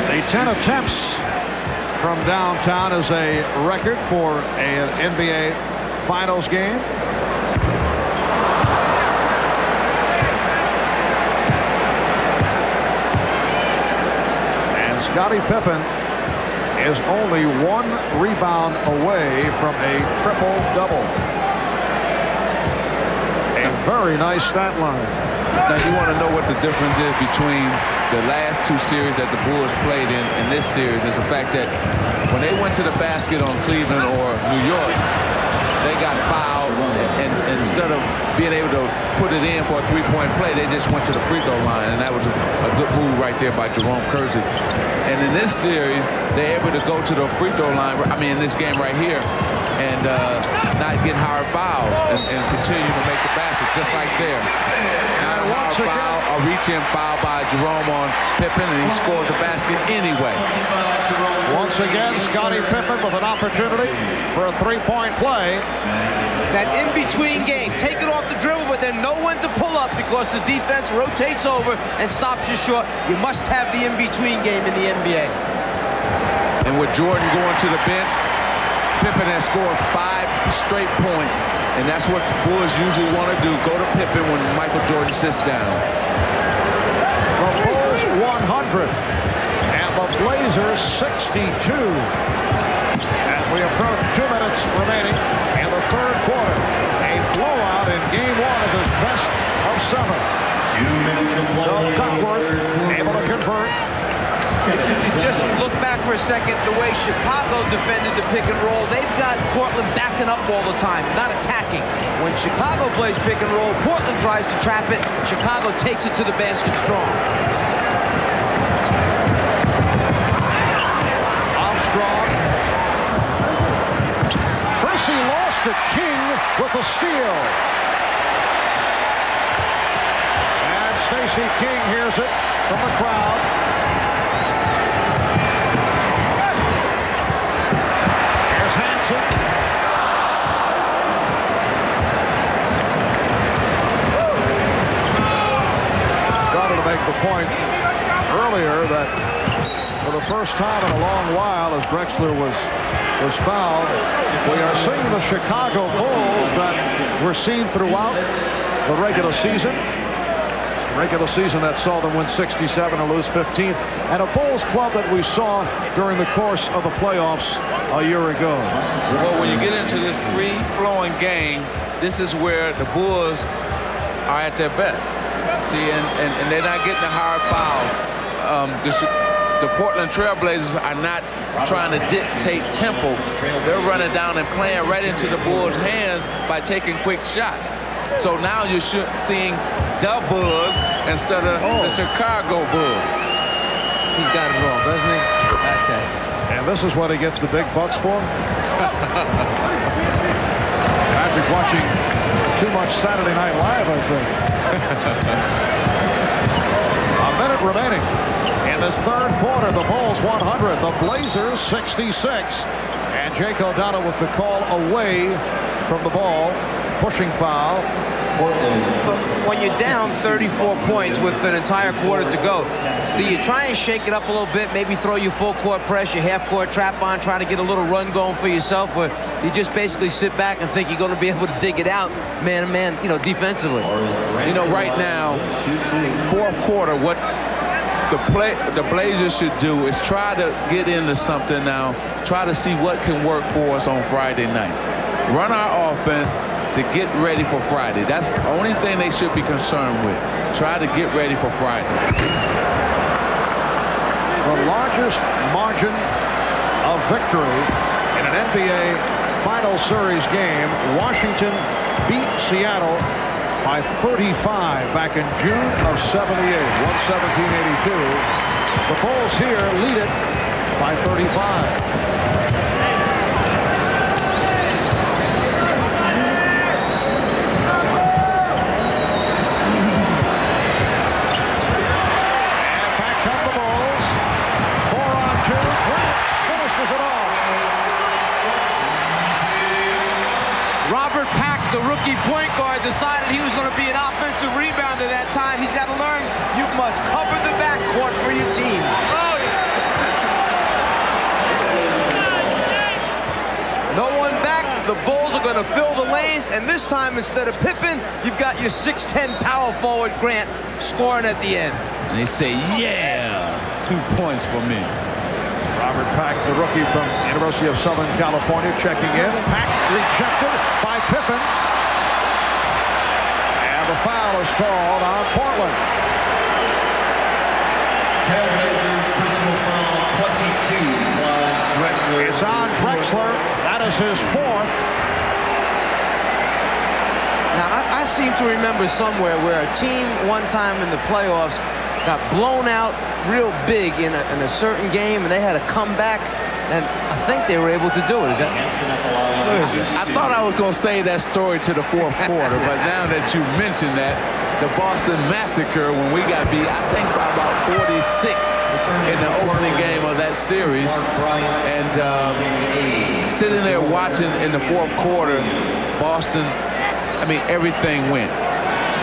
The 10 attempts from downtown is a record for an NBA Finals game. And Scottie Pippen is only 1 rebound away from a triple-double. A very nice stat line. Now you want to know what the difference is between the last two series that the Bulls played in this series is the fact that when they went to the basket on Cleveland or New York, they got fouled, and instead of being able to put it in for a three-point play, they just went to the free throw line, and that was a good move right there by Jerome Kersey. And in this series, they're able to go to the free throw line, I mean, in this game right here, and not get hard fouls and continue to make the basket, just like there. Not a hard foul, a reach-in foul by Jerome on Pippen, and he scores the basket anyway. Once again, Scottie Pippen with an opportunity for a three-point play. That in-between game, take it off the dribble, but then know when to pull up because the defense rotates over and stops you short. You must have the in-between game in the NBA. And with Jordan going to the bench, Pippen has scored 5 straight points, and that's what the Bulls usually want to do, go to Pippen when Michael Jordan sits down. The Bulls 100 and the Blazers 62 as we approach 2 minutes remaining in the third quarter. A blowout in game 1 of this best of 7. 2 minutes and so Duckworth able to convert. Just look back for a second, the way Chicago defended the pick and roll. They've got Portland backing up all the time, not attacking. When Chicago plays pick and roll, Portland tries to trap it. Chicago takes it to the basket strong. Armstrong. Percy lost it. King with a steal. And Stacey King hears it from the crowd. Started to make the point earlier that for the first time in a long while, as Drexler was fouled, we are seeing the Chicago Bulls that were seen throughout the regular season. Regular season that saw them win 67 and lose 15, and a Bulls club that we saw during the course of the playoffs a year ago. Well, when you get into this free-flowing game, this is where the Bulls are at their best. See, and they're not getting a hard foul. The Portland Trailblazers are not trying to dictate tempo. They're running down and playing right into the Bulls' hands by taking quick shots. So now you're seeing the Bulls instead of the Chicago Bulls. He's got it wrong, doesn't he? Okay. And this is what he gets the big bucks for. Magic watching too much Saturday Night Live, I think. A minute remaining in this third quarter. The Bulls 100, the Blazers 66. And Jake O'Donnell with the call away from the ball. Pushing foul. But when you're down 34 points with an entire quarter to go, do you try and shake it up a little bit, maybe throw your full court press, your half court trap on, try to get a little run going for yourself, or you just basically sit back and think you're going to be able to dig it out man to man, defensively? Right now, fourth quarter, what the Blazers should do is try to get into something now, try to see what can work for us on Friday night. Run our offense to get ready for Friday. That's the only thing they should be concerned with. Try to get ready for Friday. The largest margin of victory in an NBA Final Series game. Washington beat Seattle by 35 back in June of 78, 117-82. The Bulls here lead it by 35. The rookie point guard decided he was going to be an offensive rebounder that time. He's got to learn you must cover the backcourt for your team. No one back. The Bulls are going to fill the lanes, and this time instead of Pippen, you've got your 6'10" power forward Grant scoring at the end. And they say, yeah, 2 points for me. Robert Pack, the rookie from University of Southern California, checking in. Pack rejected by Pippen. And the foul is called on Portland. Trailblazers personal foul 22. Clyde Drexler. It's on Drexler. That is his fourth. seem to remember somewhere where a team one time in the playoffs got blown out real big in a certain game, and they had to come back, and I think they were able to do it. Is that? I thought I was going to say that story to the fourth quarter, but now that you mentioned that, the Boston Massacre, when we got beat, I think by about 46 in the opening game of that series, and sitting there watching in the fourth quarter, Boston, I mean, everything went.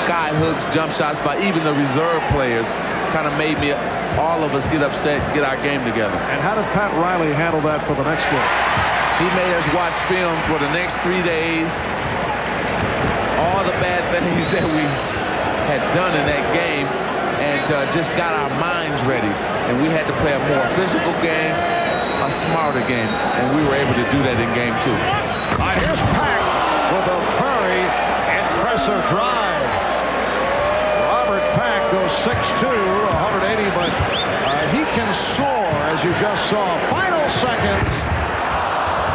Sky hooks, jump shots by even the reserve players kind of made me, all of us get upset, get our game together. And how did Pat Riley handle that for the next game? He made us watch film for the next 3 days. All the bad things that we had done in that game, and just got our minds ready. And we had to play a more physical game, a smarter game, and we were able to do that in game 2. All right, here's Pack with a very impressive drive. Robert Pack goes 6'2", 180, but he can soar, as you just saw. Final seconds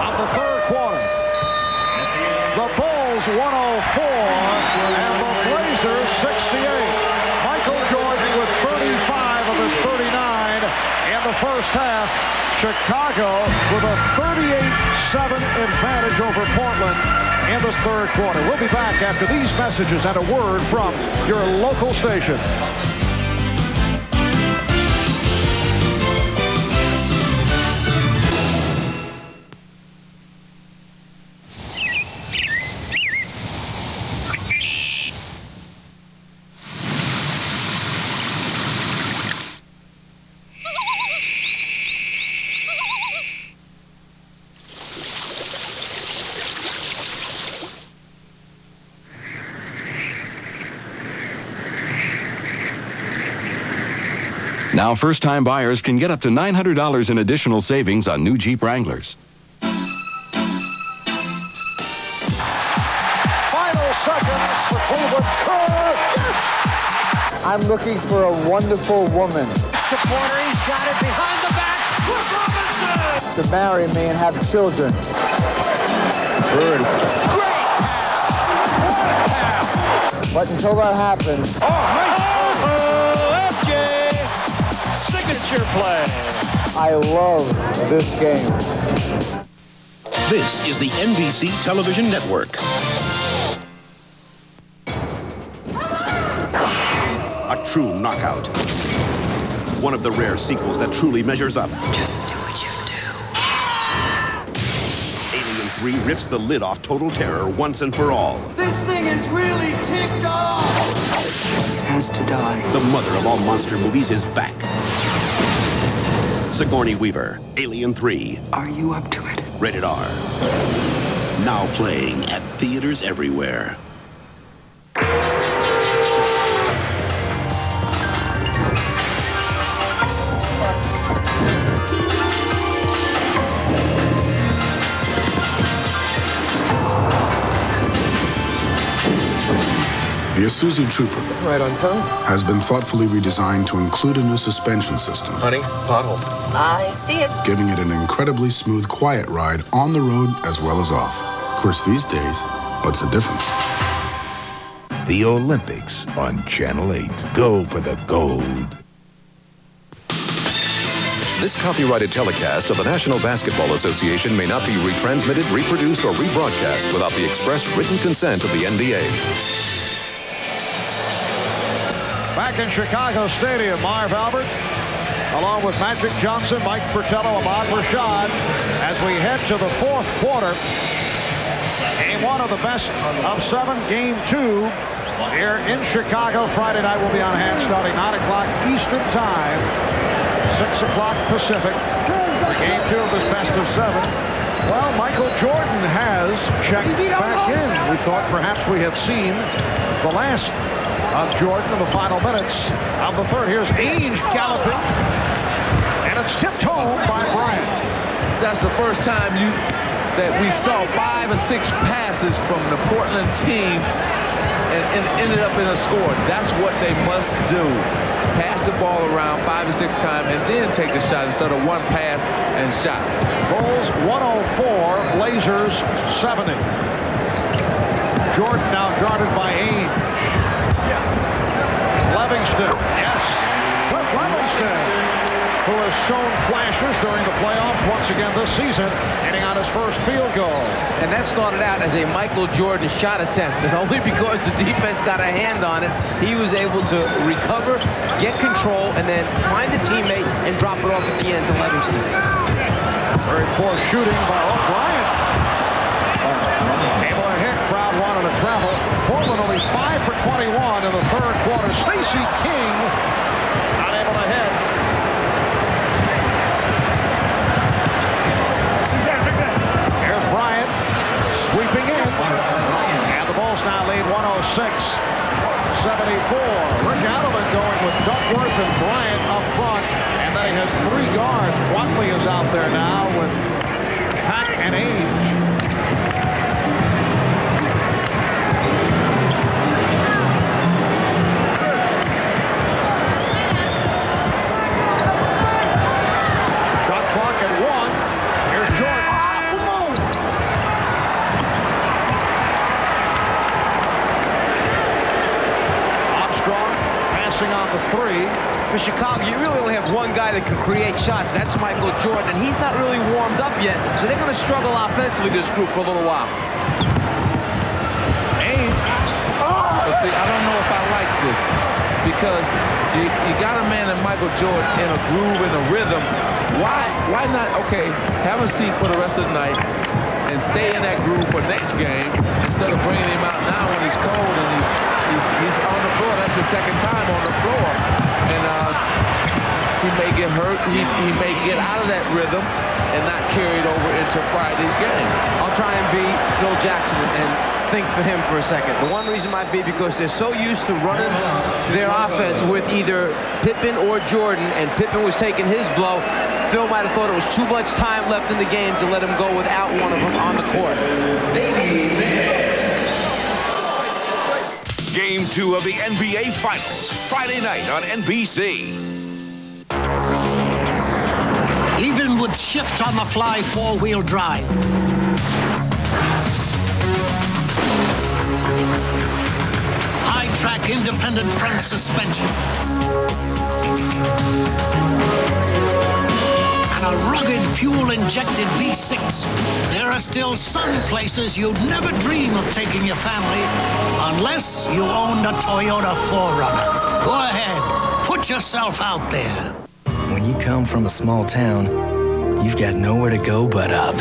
of the third quarter. The Bulls 104 and the Blazers 68. Michael Jordan with 35 of his 39 in the first half. Chicago with a 38-7 advantage over Portland in this third quarter. We'll be back after these messages and a word from your local station. Now, first-time buyers can get up to $900 in additional savings on new Jeep Wranglers. Final seconds for Cleveland. Yes! I'm looking for a wonderful woman Supporter, he's got it behind the back. Robinson! to marry me and have children. Bird. But until that happens, FJ! Signature play. I love this game. This is the NBC Television Network. A true knockout. One of the rare sequels that truly measures up. Just do what you do. Alien 3 rips the lid off Total Terror once and for all. This thing is really ticked off. Has to die. The mother of all monster movies is back. Sigourney Weaver, Alien 3. Are you up to it? Rated R. Now playing at theaters everywhere. The Isuzu Trooper right on time. has been thoughtfully redesigned to include a new suspension system. Honey, pothole. I see it. Giving it an incredibly smooth, quiet ride on the road as well as off. Of course, these days, what's the difference? The Olympics on Channel 8. Go for the gold. This copyrighted telecast of the National Basketball Association may not be retransmitted, reproduced, or rebroadcast without the express written consent of the NBA. Back in Chicago Stadium, Marv Albert, along with Magic Johnson, Mike Fratello, Ahmad Rashad, as we head to the fourth quarter. Game one of the best of 7, game 2 here in Chicago. Friday night will be on hand starting 9 o'clock Eastern time, 6 o'clock Pacific for game 2 of this best of 7. Well, Michael Jordan has checked back in. We thought perhaps we had seen the last of Jordan in the final minutes of the third. Here's Ainge galloping, and it's tipped home by Bryant. That's the first time that we saw 5 or 6 passes from the Portland team and ended up in a score. That's what they must do. Pass the ball around 5 or 6 times and then take the shot instead of one pass and shot. Bulls 104, Blazers 70. Jordan now guarded by Ainge. Livingston, yes. Cliff Livingston, who has shown flashes during the playoffs once again this season, hitting on his first field goal. And that started out as a Michael Jordan shot attempt, and only because the defense got a hand on it, he was able to recover, get control, and then find a teammate and drop it off at the end to Livingston. Very poor shooting by O'Brien. Able to hit, crowd wanted to travel. Portland only 5 for 21 in the third quarter. Stacey King not able to hit. Here's Bryant sweeping in. And the Bulls now lead 106-74. Rick Adelman going with Duckworth and Bryant up front. And then he has 3 guards. Watley is out there now with Pat and Ainge. On the 3. For Chicago, you really only have one guy that can create shots. That's Michael Jordan, and he's not really warmed up yet, so they're going to struggle offensively, this group, for a little while. Ainge. But see, I don't know if I like this, because you got a man in Michael Jordan in a groove, in a rhythm. Why not, okay, have a seat for the rest of the night and stay in that groove for next game instead of bringing him out now when he's cold and he's on the floor. That's the second time on the floor. And he may get hurt. He may get out of that rhythm and not carry it over into Friday's game. I'll try and be Phil Jackson and think for him for a second. The one reason might be because they're so used to running their offense with either Pippen or Jordan, and Pippen was taking his blow. Phil might have thought it was too much time left in the game to let him go without one of them on the court. Game 2 of the NBA Finals, Friday night on NBC. Even with shift on the fly 4-wheel drive. High track independent front suspension. And a rugged fuel-injected V6. There are still some places you'd never dream of taking your family unless you owned a Toyota 4Runner. Go ahead, put yourself out there. When you come from a small town, you've got nowhere to go but up.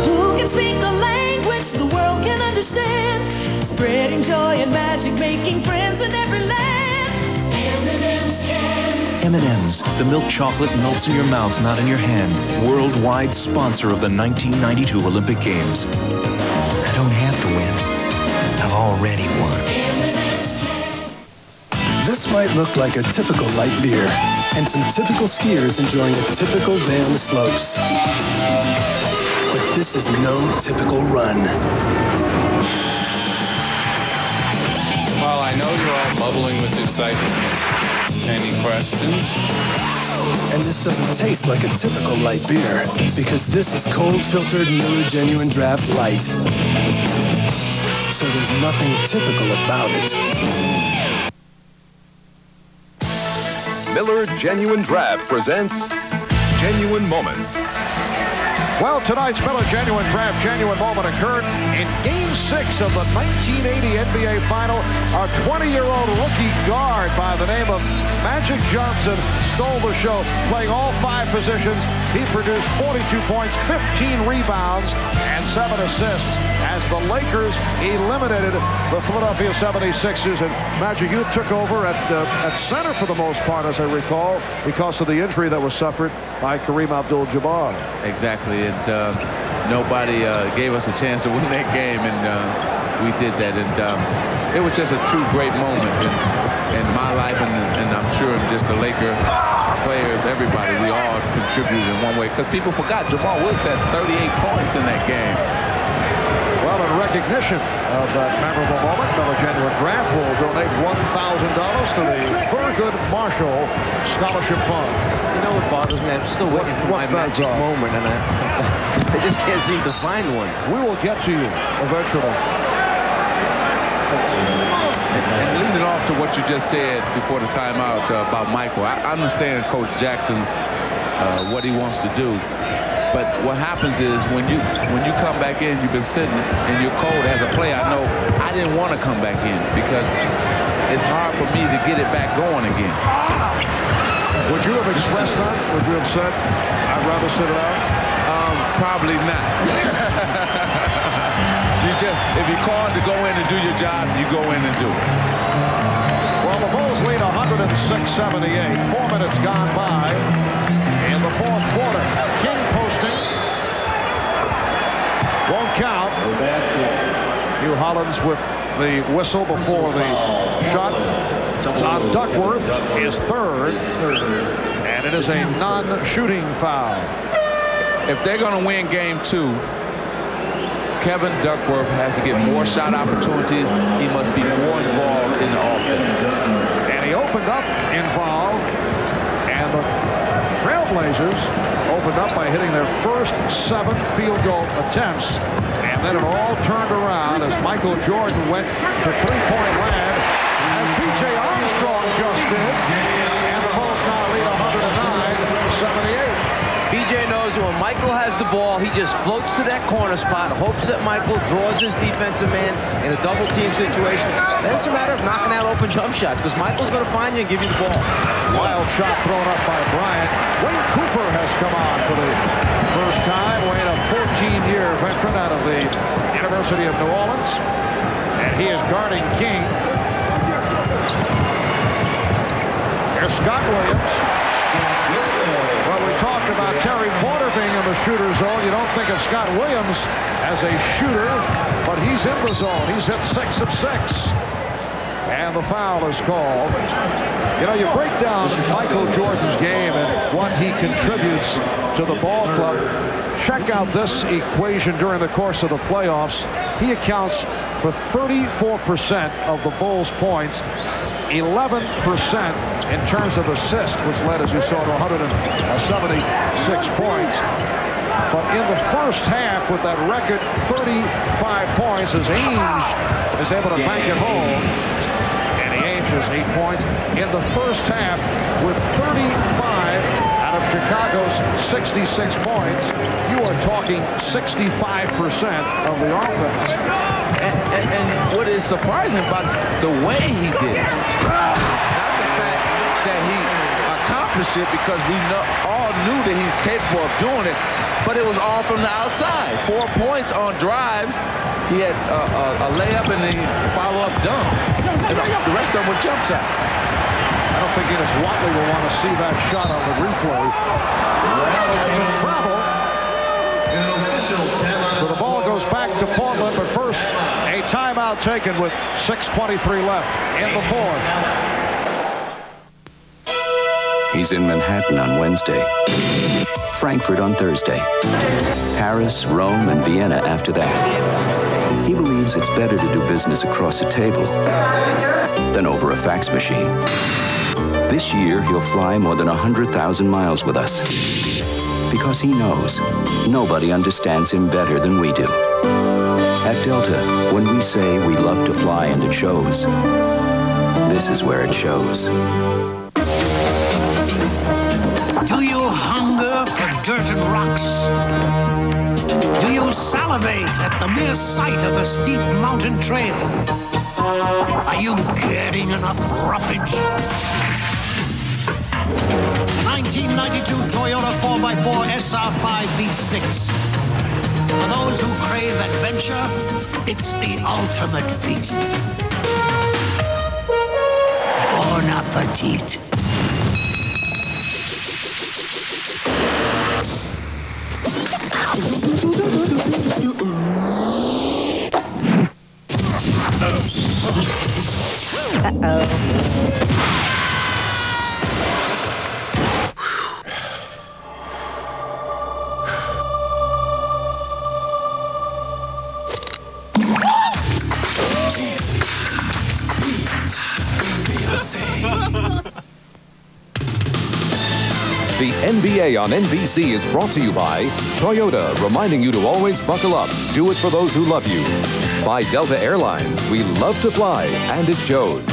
Who can speak a language the world can understand? Spreading joy and magic, making friends in every land. M&M's can. M&M's, the milk chocolate melts in your mouth, not in your hand. Worldwide sponsor of the 1992 Olympic Games. I don't have to win. I've already won. This might look like a typical light beer, and some typical skiers enjoying a typical day on the slopes. But this is no typical run. Well, I know you're all bubbling with excitement. Any questions? And this doesn't taste like a typical light beer, because this is cold-filtered Miller Genuine Draft Light. So there's nothing typical about it. Miller Genuine Draft presents Genuine Moments. Well, tonight's Miller Genuine Draft Genuine Moment occurred in Game 6 of the 1980 NBA Final. Our 20-year-old rookie guard by the name of Magic Johnson stole the show, playing all 5 positions. He produced 42 points, 15 rebounds, and 7 assists as the Lakers eliminated the Philadelphia 76ers. And Magic, you took over at center for the most part, as I recall, because of the injury that was suffered by Kareem Abdul-Jabbar. Exactly, and nobody gave us a chance to win that game, and we did that. And it was just a true great moment in my life, and I'm sure just the Laker players, everybody, we all contributed in one way. Because people forgot Jamal Woods had 38 points in that game. Well, in recognition of that memorable moment, Miller Genuine Draft will donate $1,000 to the Thurgood Marshall Scholarship Fund. You know what bothers me? I'm still waiting for my magic moment, and I just can't seem to find one. We will get to you eventually. And leading off to what you just said before the timeout about Michael, I understand Coach Jackson's what he wants to do. But what happens is when you come back in, you've been sitting and you're cold. As a player, I know I didn't want to come back in because it's hard for me to get it back going again. Would you have expressed that? Would you have said, I'd rather sit it out? Probably not. If you're called to go in and do your job, you go in and do it. Well, the Bulls lead 106-78. 4 minutes gone by in the fourth quarter. King posting. Won't count. New Hollins with the whistle before the shot. John Duckworth is third. And it is a non-shooting foul. If they're going to win game 2, Kevin Duckworth has to get more shot opportunities. He must be more involved in the offense. And he opened up involved. And the Trailblazers opened up by hitting their first 7 field goal attempts. And then it all turned around as Michael Jordan went to three-point land as P.J. Armstrong just did. And the Bulls now lead 109-78. BJ knows when Michael has the ball, he just floats to that corner spot, hopes that Michael draws his defensive man in a double team situation. Then it's a matter of knocking out open jump shots because Michael's going to find you and give you the ball. Wild shot thrown up by Bryant. Wayne Cooper has come on for the first time. Wayne, a 14-year veteran out of the University of New Orleans. And he is guarding King. Here's Scott Williams. Well, we talked about Terry Porter being in the shooter zone. You don't think of Scott Williams as a shooter, but he's in the zone. He's hit 6 of 6. And the foul is called. You know, you break down Michael Jordan's game and what he contributes to the ball club. Check out this equation during the course of the playoffs. He accounts for 34% of the Bulls' points, 11% in terms of assists, which led, as you saw, to 176 points. But in the first half, with that record 35 points, as Ainge is able to bank it home, and Ainge has 8 points. In the first half, with 35 out of Chicago's 66 points, you are talking 65% of the offense. And what is surprising about the way he did it, not the fact that he accomplished it, because we all knew that he's capable of doing it, but it was all from the outside. 4 points on drives. He had a layup and a follow-up dunk. And the rest of them were jump shots. I don't think Ennis Watley will want to see that shot on the replay. That's in trouble. So the ball goes back to Portland, but first a timeout taken with 6:23 left in the fourth. He's in Manhattan on Wednesday, Frankfurt on Thursday, Paris, Rome, and Vienna after that. He believes it's better to do business across a table than over a fax machine. This year, he'll fly more than 100,000 miles with us, because he knows nobody understands him better than we do. At Delta, when we say we love to fly and it shows, this is where it shows. Do you hunger for dirt and rocks? Do you salivate at the mere sight of a steep mountain trail? Are you getting enough roughage? 1992 Toyota 4x4 SR5 V6. For those who crave adventure, it's the ultimate feast. Bon appetit. NBA on NBC is brought to you by Toyota, reminding you to always buckle up. Do it for those who love you. By Delta Airlines, we love to fly, and it shows.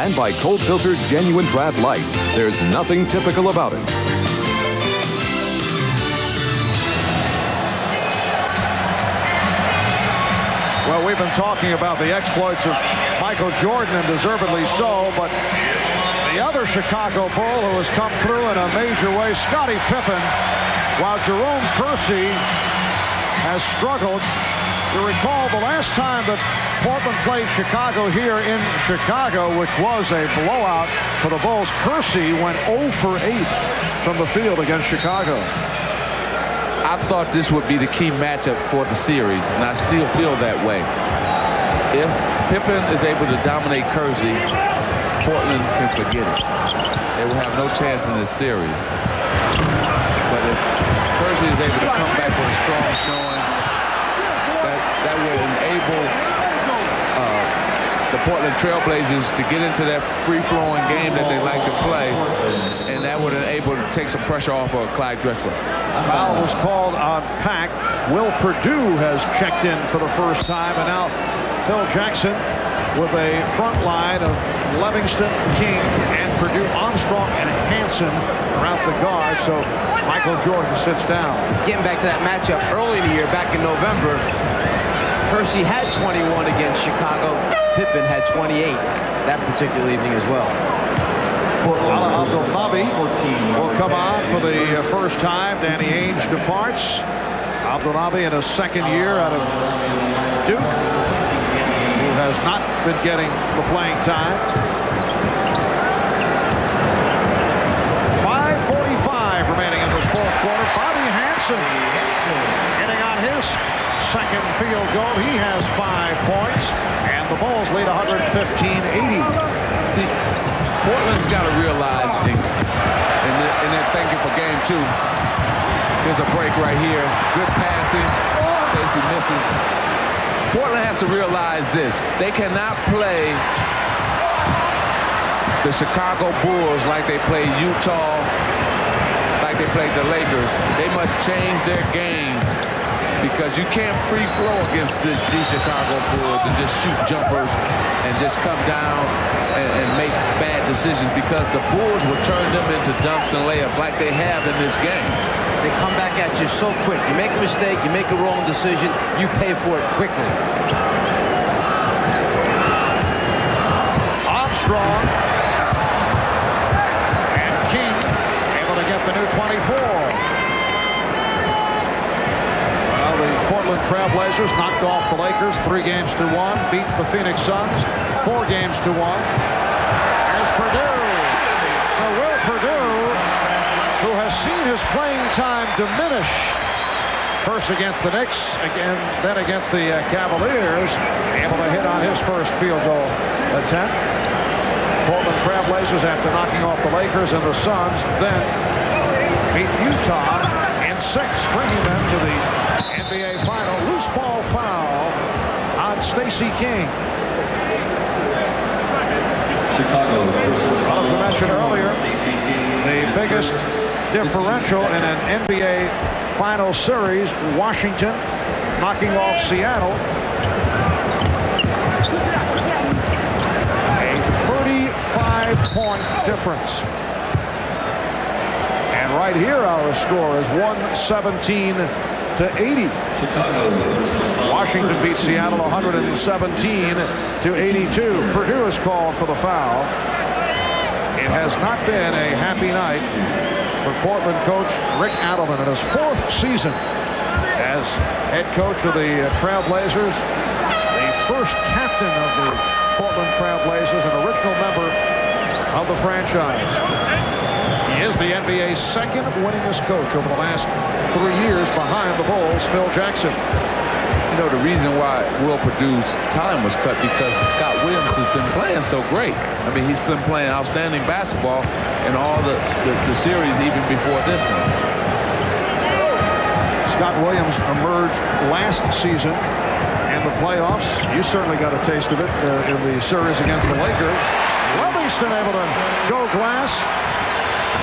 And by cold-filtered genuine draft light. There's nothing typical about it. Well, we've been talking about the exploits of Michael Jordan, and deservedly so, but the other Chicago Bull who has come through in a major way, Scottie Pippen, while Jerome Kersey has struggled. You recall the last time that Portland played Chicago here in Chicago, which was a blowout for the Bulls, Kersey went 0 for 8 from the field against Chicago. I thought this would be the key matchup for the series, and I still feel that way. If Pippen is able to dominate Kersey, Portland can forget it. They will have no chance in this series. But if Kersey is able to come back with a strong showing, that will enable the Portland Trailblazers to get into that free-flowing game that they like to play, and that would enable to take some pressure off of Clyde Drexler. Foul was called on Pack. Will Perdue has checked in for the first time, and now Phil Jackson with a front line of Livingston, King, and Perdue, Armstrong, and Hansen around the guard. So Michael Jordan sits down. Getting back to that matchup early in the year, back in November, Kersey had 21 against Chicago. Pippen had 28 that particular evening as well. Alejandro Nabi will come on for the first time. Danny Ainge departs. Abdelnabi in his second year out of Duke, who has not been getting the playing time. 5:45 remaining in this fourth quarter. Bobby Hansen getting on his second field goal. He has 5 points, and the Bulls lead 115-80. See, Portland's got to realize, and they're thinking for game 2, there's a break right here. Good passing. Casey misses. Portland has to realize this. They cannot play the Chicago Bulls like they played Utah, like they played the Lakers. They must change their game, because you can't free flow against these Chicago Bulls and just shoot jumpers and just come down and make bad decisions, because the Bulls will turn them into dunks and layups like they have in this game. They come back at you so quick. You make a mistake, you make a wrong decision, you pay for it quickly. Armstrong and King able to get the new 24. Well, the Portland Trailblazers knocked off the Lakers 3-1, beat the Phoenix Suns 4-1. There's Perdue. So Will Perdue, who has seen his playing time diminish, first against the Knicks, then against the Cavaliers, able to hit on his first field goal attempt. Portland Trailblazers, after knocking off the Lakers and the Suns, then beat Utah in 6, bringing them to the NBA final. Loose ball foul on Stacey King. Chicago. Well, as we mentioned earlier, the biggest differential in an NBA final series, Washington knocking off Seattle. A 35-point difference. And right here our score is 117-80. Washington beat Seattle 117-82. Perdue is called for the foul. It has not been a happy night for Portland coach Rick Adelman in his 4th season as head coach of the Trailblazers, the first captain of the Portland Trailblazers, an original member of the franchise. He is the NBA's second winningest coach over the last 3 years, behind the Bulls' Phil Jackson. You know, the reason why Will Perdue's time was cut, because Scott Williams has been playing so great. I mean, he's been playing outstanding basketball in all the series, even before this one. Scott Williams emerged last season in the playoffs. You certainly got a taste of it in the series against the Lakers. Livingston able to go glass.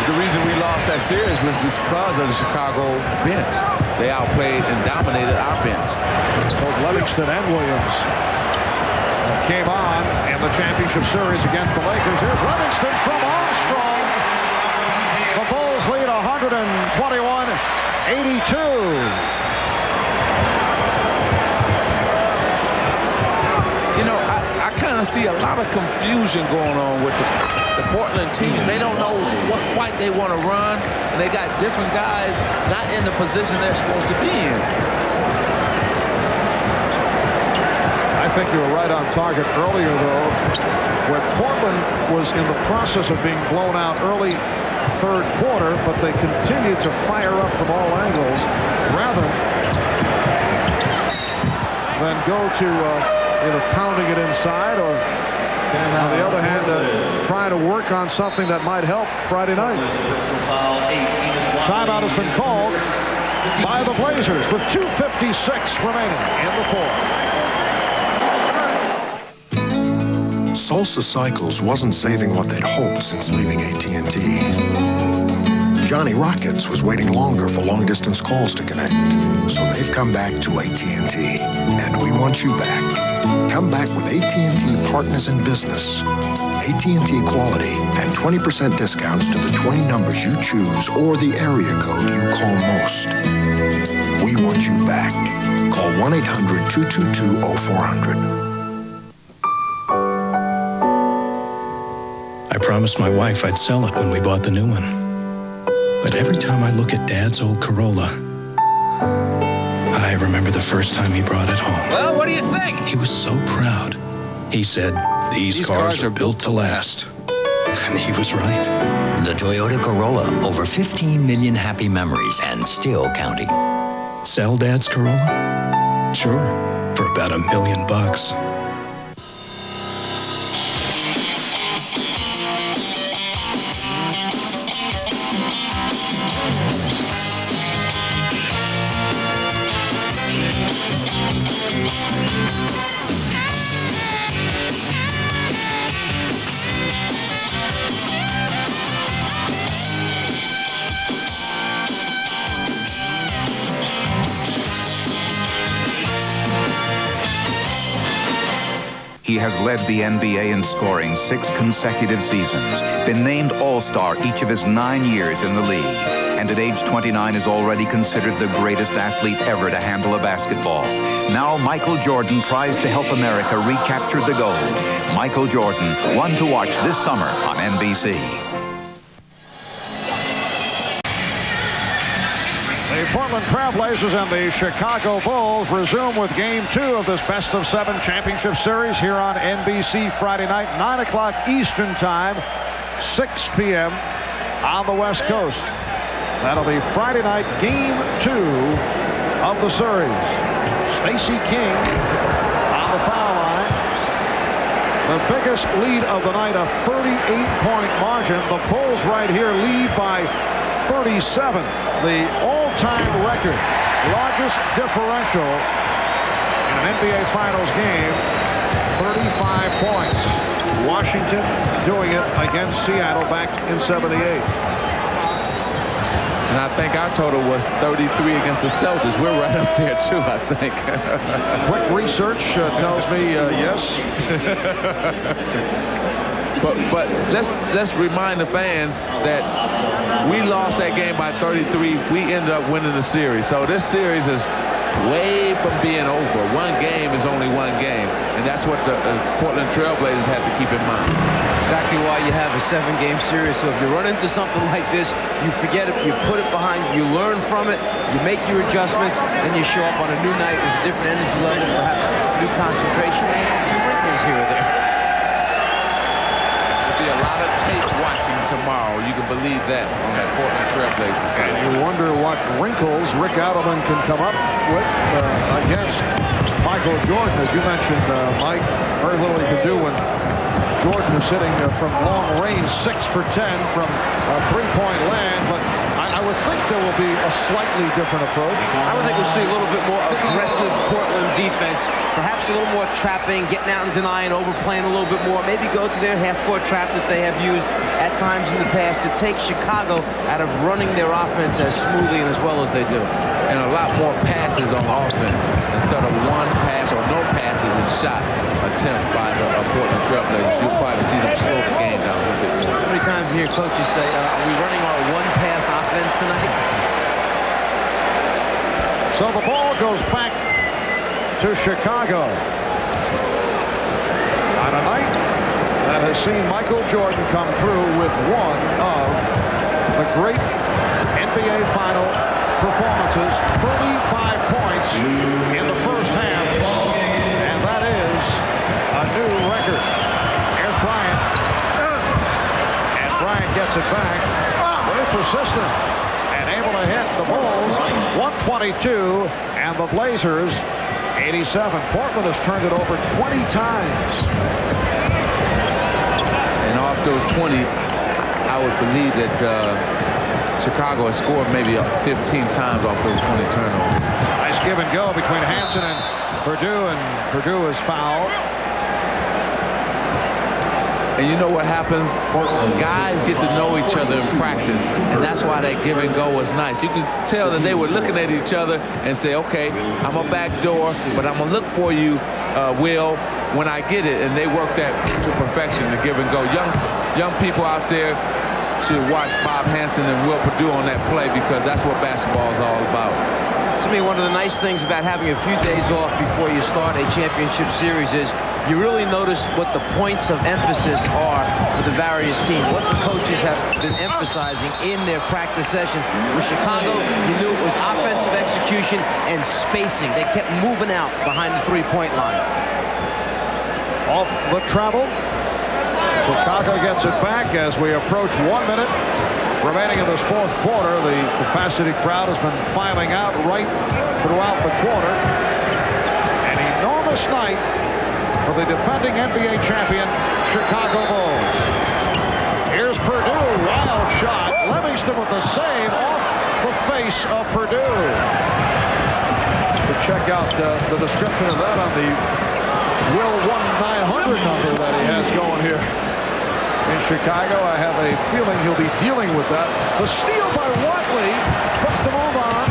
the reason we lost that series was because of the Chicago bench. They outplayed and dominated our bench. Both Livingston and Williams came on in the championship series against the Lakers. Here's Livingston from Armstrong. The Bulls lead 121-82. You know, I kind of see a lot of confusion going on with the Portland team. They don't know what quite they want to run, and they got different guys not in the position they're supposed to be in. I think you were right on target earlier, though, where Portland was in the process of being blown out early third quarter, but they continued to fire up from all angles rather than go to either pounding it inside or, on the other hand, trying to work on something that might help Friday night. Timeout has been called by the Blazers with 2:56 remaining in the fourth. Salsa Cycles wasn't saving what they'd hoped since leaving AT&T. Johnny Rockets was waiting longer for long-distance calls to connect, so they've come back to AT&T, and we want you back. Come back with AT&T Partners in Business. AT&T Quality and 20% discounts to the 20 numbers you choose or the area code you call most. We want you back. Call 1-800-222-0400. I promised my wife I'd sell it when we bought the new one. But every time I look at Dad's old Corolla, I remember the first time he brought it home. Well, what do you think? He was so proud. He said, these cars are built to last. And he was right. The Toyota Corolla, over 15 million happy memories and still counting. Sell Dad's Corolla? Sure, for about $1 million. He has led the NBA in scoring 6 consecutive seasons, been named All-Star each of his 9 years in the league, and at age 29 is already considered the greatest athlete ever to handle a basketball. Now Michael Jordan tries to help America recapture the gold. Michael Jordan, one to watch this summer on NBC. The Portland Trailblazers and the Chicago Bulls resume with Game 2 of this best-of-7 championship series here on NBC Friday night, 9 o'clock Eastern Time, 6 p.m. on the West Coast. That'll be Friday night, Game 2 of the series. Stacey King on the foul line. The biggest lead of the night, a 38-point margin. The Bulls right here lead by 37, the all-time record, largest differential in an NBA Finals game, 35 points. Washington doing it against Seattle back in '78. And I think our total was 33 against the Celtics. We're right up there, too, I think. Quick research tells me yes. But let's remind the fans that we lost that game by 33. We ended up winning the series. So this series is way from being over. One game is only one game. And that's what the Portland Trailblazers have to keep in mind. Exactly why you have a 7-game series. So if you run into something like this, you forget it, you put it behind you, learn from it, you make your adjustments, then you show up on a new night with a different energy level, perhaps new concentration, and a few wrinkles here or there. There'll be a lot of tape watching tomorrow. You can believe that on that Portland Trailblazers side. And you wonder what wrinkles Rick Adelman can come up with against Michael Jordan. As you mentioned, Mike, very little he could do when Jordan is sitting from long range, 6 for 10 from a three-point land. But I would think there will be a slightly different approach? I would think we'll see a little bit more aggressive Portland defense, perhaps a little more trapping, getting out and denying, overplaying a little bit more, maybe go to their half-court trap that they have used at times in the past to take Chicago out of running their offense as smoothly and as well as they do. And a lot more passes on offense instead of one pass or no passes and shot attempt by the Portland Trailblazers. You'll probably see them slow the game down a little bit more. How many times do you hear coaches say, are we running our one-pass offense tonight? So the ball goes back to Chicago. On a night that has seen Michael Jordan come through with one of the great NBA final performances, 35 points in the first half, and that is a new record. Here's Bryant, and Bryant gets it back. Very persistent and able to hit the Bulls. 122 and the Blazers 87. Portland has turned it over 20 times. And off those 20, I would believe that Chicago has scored maybe 15 times off those 20 turnovers. Nice give and go between Hansen and Purdue is fouled. And you know what happens? Guys get to know each other in practice, and that's why that give and go was nice. You can tell that they were looking at each other and say, okay, I'm a back door, but I'm going to look for you, Will, when I get it. And they worked that to perfection, the give and go. Young people out there should watch Bob Hansen and Will Purdue on that play, because that's what basketball is all about. To me, one of the nice things about having a few days off before you start a championship series is you really notice what the points of emphasis are for the various teams, what the coaches have been emphasizing in their practice sessions. With Chicago, you knew it was offensive execution and spacing. They kept moving out behind the three-point line. Off the travel. Chicago gets it back as we approach 1 minute remaining in this fourth quarter. The capacity crowd has been filing out right throughout the quarter. An enormous night for the defending NBA champion Chicago Bulls. Here's Purdue, wild shot. Livingston with the save off the face of Purdue. To check out the description of that on the Will 1-900 number that he has going here in Chicago. I have a feeling he'll be dealing with that. The steal by Watley puts the move on,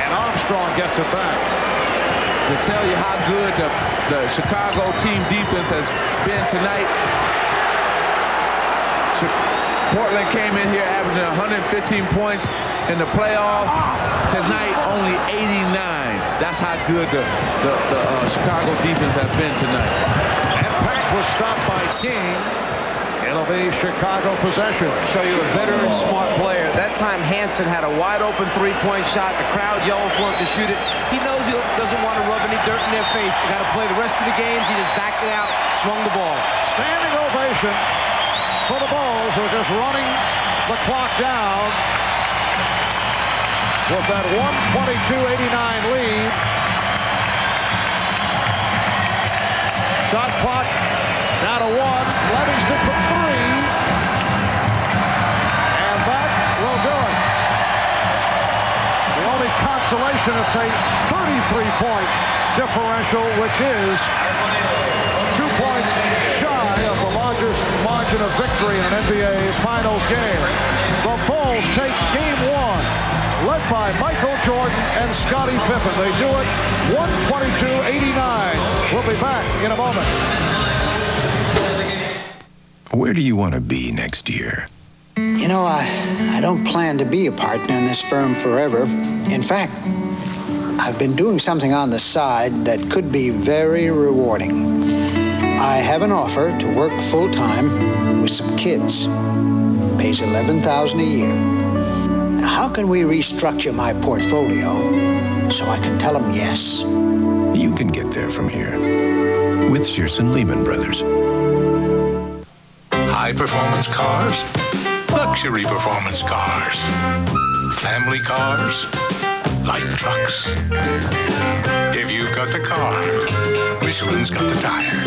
and Armstrong gets it back. To tell you how good the Chicago team defense has been tonight, Portland came in here averaging 115 points in the playoff. Tonight, only 89. That's how good the Chicago defense has been tonight. And Pack was stopped by King. It'll be Chicago possession. Show you a veteran, smart player. That time, Hansen had a wide-open three-point shot. The crowd yelled for him to shoot it. He knows he doesn't want to rub any dirt in their face. They got to play the rest of the games. He just backed it out, swung the ball. Standing ovation for the Bulls, who are just running the clock down with that 122-89 lead. Shot clock down to 1. Livingston for 3. And that will do it. The only consolation, it's a 33-point differential, which is 2 points shy of the largest margin of victory in an NBA Finals game. The Bulls take Game 1, led by Michael Jordan and Scottie Pippen. They do it 122-89. We'll be back in a moment. Where do you want to be next year? You know, I don't plan to be a partner in this firm forever. In fact, I've been doing something on the side that could be very rewarding. I have an offer to work full-time with some kids. Pays $11,000 a year. Now, how can we restructure my portfolio so I can tell them yes? You can get there from here with Shearson Lehman Brothers. High-performance cars, luxury performance cars, family cars, light trucks. If you've got the car, Michelin's got the tire.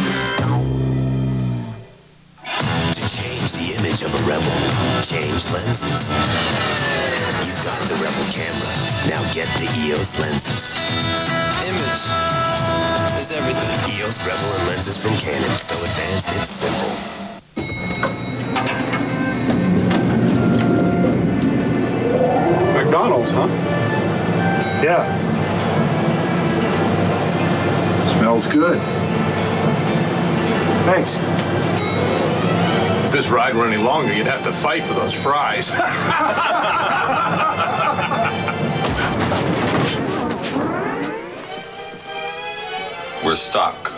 To change the image of a rebel, change lenses. You've got the Rebel camera. Now get the EOS lenses. Image is everything. EOS Rebel and lenses from Canon. So advanced, it's simple. McDonald's, huh? Yeah. Smells good. Thanks. If this ride were any longer, you'd have to fight for those fries. We're stuck.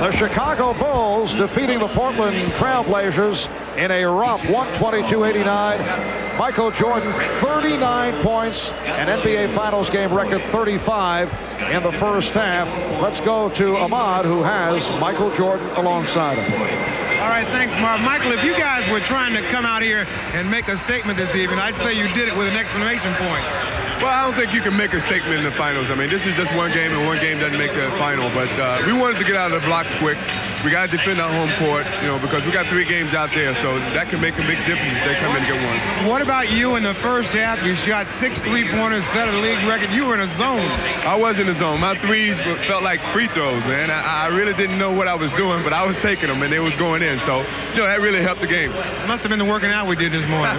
The Chicago Bulls defeating the Portland Trailblazers in a romp, 122-89. Michael Jordan, 39 points, an NBA Finals game record 35 in the first half. Let's go to Ahmad, who has Michael Jordan alongside him. All right, thanks, Marv. Michael, if you guys were trying to come out here and make a statement this evening, I'd say you did it with an exclamation point. Well, I don't think you can make a statement in the finals. I mean, this is just one game, and one game doesn't make the final. But we wanted to get out of the blocks quick. We got to defend our home court, you know, because we got 3 games out there, so that can make a big difference if they come in and get one. What about you in the first half? You shot 6 3-pointers, set a league record. You were in a zone. I was in the zone. My threes felt like free throws, man. I really didn't know what I was doing, but I was taking them, and they was going in. So, you know, that really helped the game. Must have been the working out we did this morning.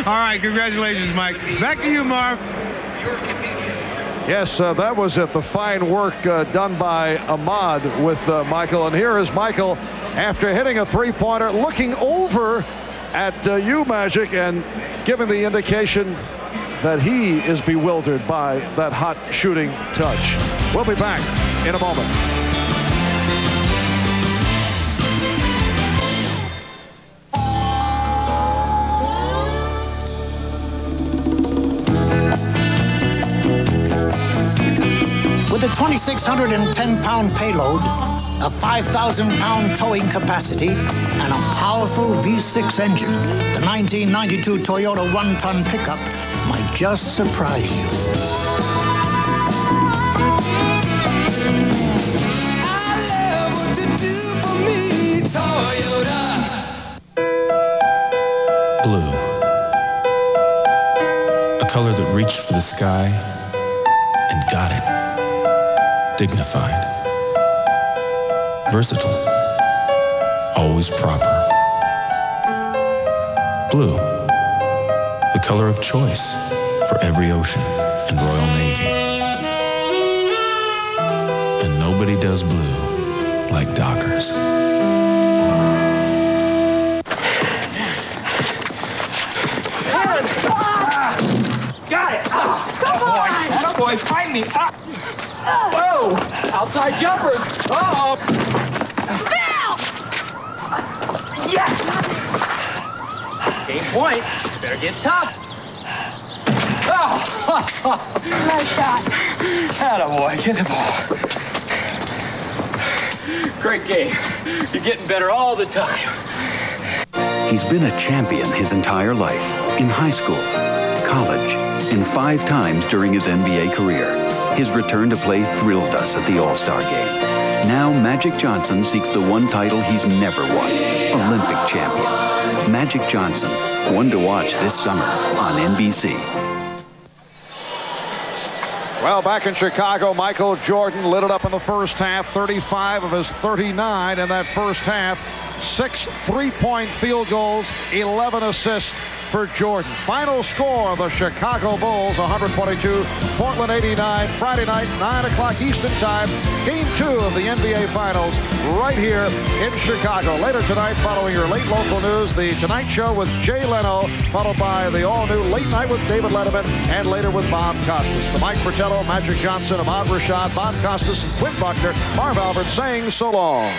All right, congratulations, Mike. Back to you, Marv. Yes, that was it. The fine work done by Ahmad with Michael. And here is Michael after hitting a 3-pointer, looking over at you, Magic, and giving the indication that he is bewildered by that hot shooting touch. We'll be back in a moment. With a 2,610-pound payload, a 5,000-pound towing capacity, and a powerful V6 engine, the 1992 Toyota 1-ton pickup might just surprise you. Blue. A color that reached for the sky and got it. Dignified, versatile, always proper. Blue, the color of choice for every ocean and Royal Navy. And nobody does blue like Dockers. Got it! Come on! That boy, fight me! Whoa! Outside jumpers! Uh-oh! Now! Yes! Game point. Better get tough. Oh! Nice shot. Attaboy, get the ball. Great game. You're getting better all the time. He's been a champion his entire life, in high school, college, and 5 times during his NBA career. His return to play thrilled us at the All-Star game. Now Magic Johnson seeks the one title he's never won, Olympic champion. Magic Johnson, one to watch this summer on NBC. Well, back in Chicago, Michael Jordan lit it up in the first half, 35 of his 39 in that first half. 6 3-point field goals, 11 assists for Jordan. Final score of the Chicago Bulls, 122, Portland 89, Friday night, 9 o'clock Eastern Time. Game 2 of the NBA Finals right here in Chicago. Later tonight, following your late local news, the Tonight Show with Jay Leno, followed by the all-new Late Night with David Letterman, and later with Bob Costas. For Mike Fratello, Magic Johnson, Ahmad Rashad, Bob Costas, and Quinn Buckner, Marv Albert saying so long.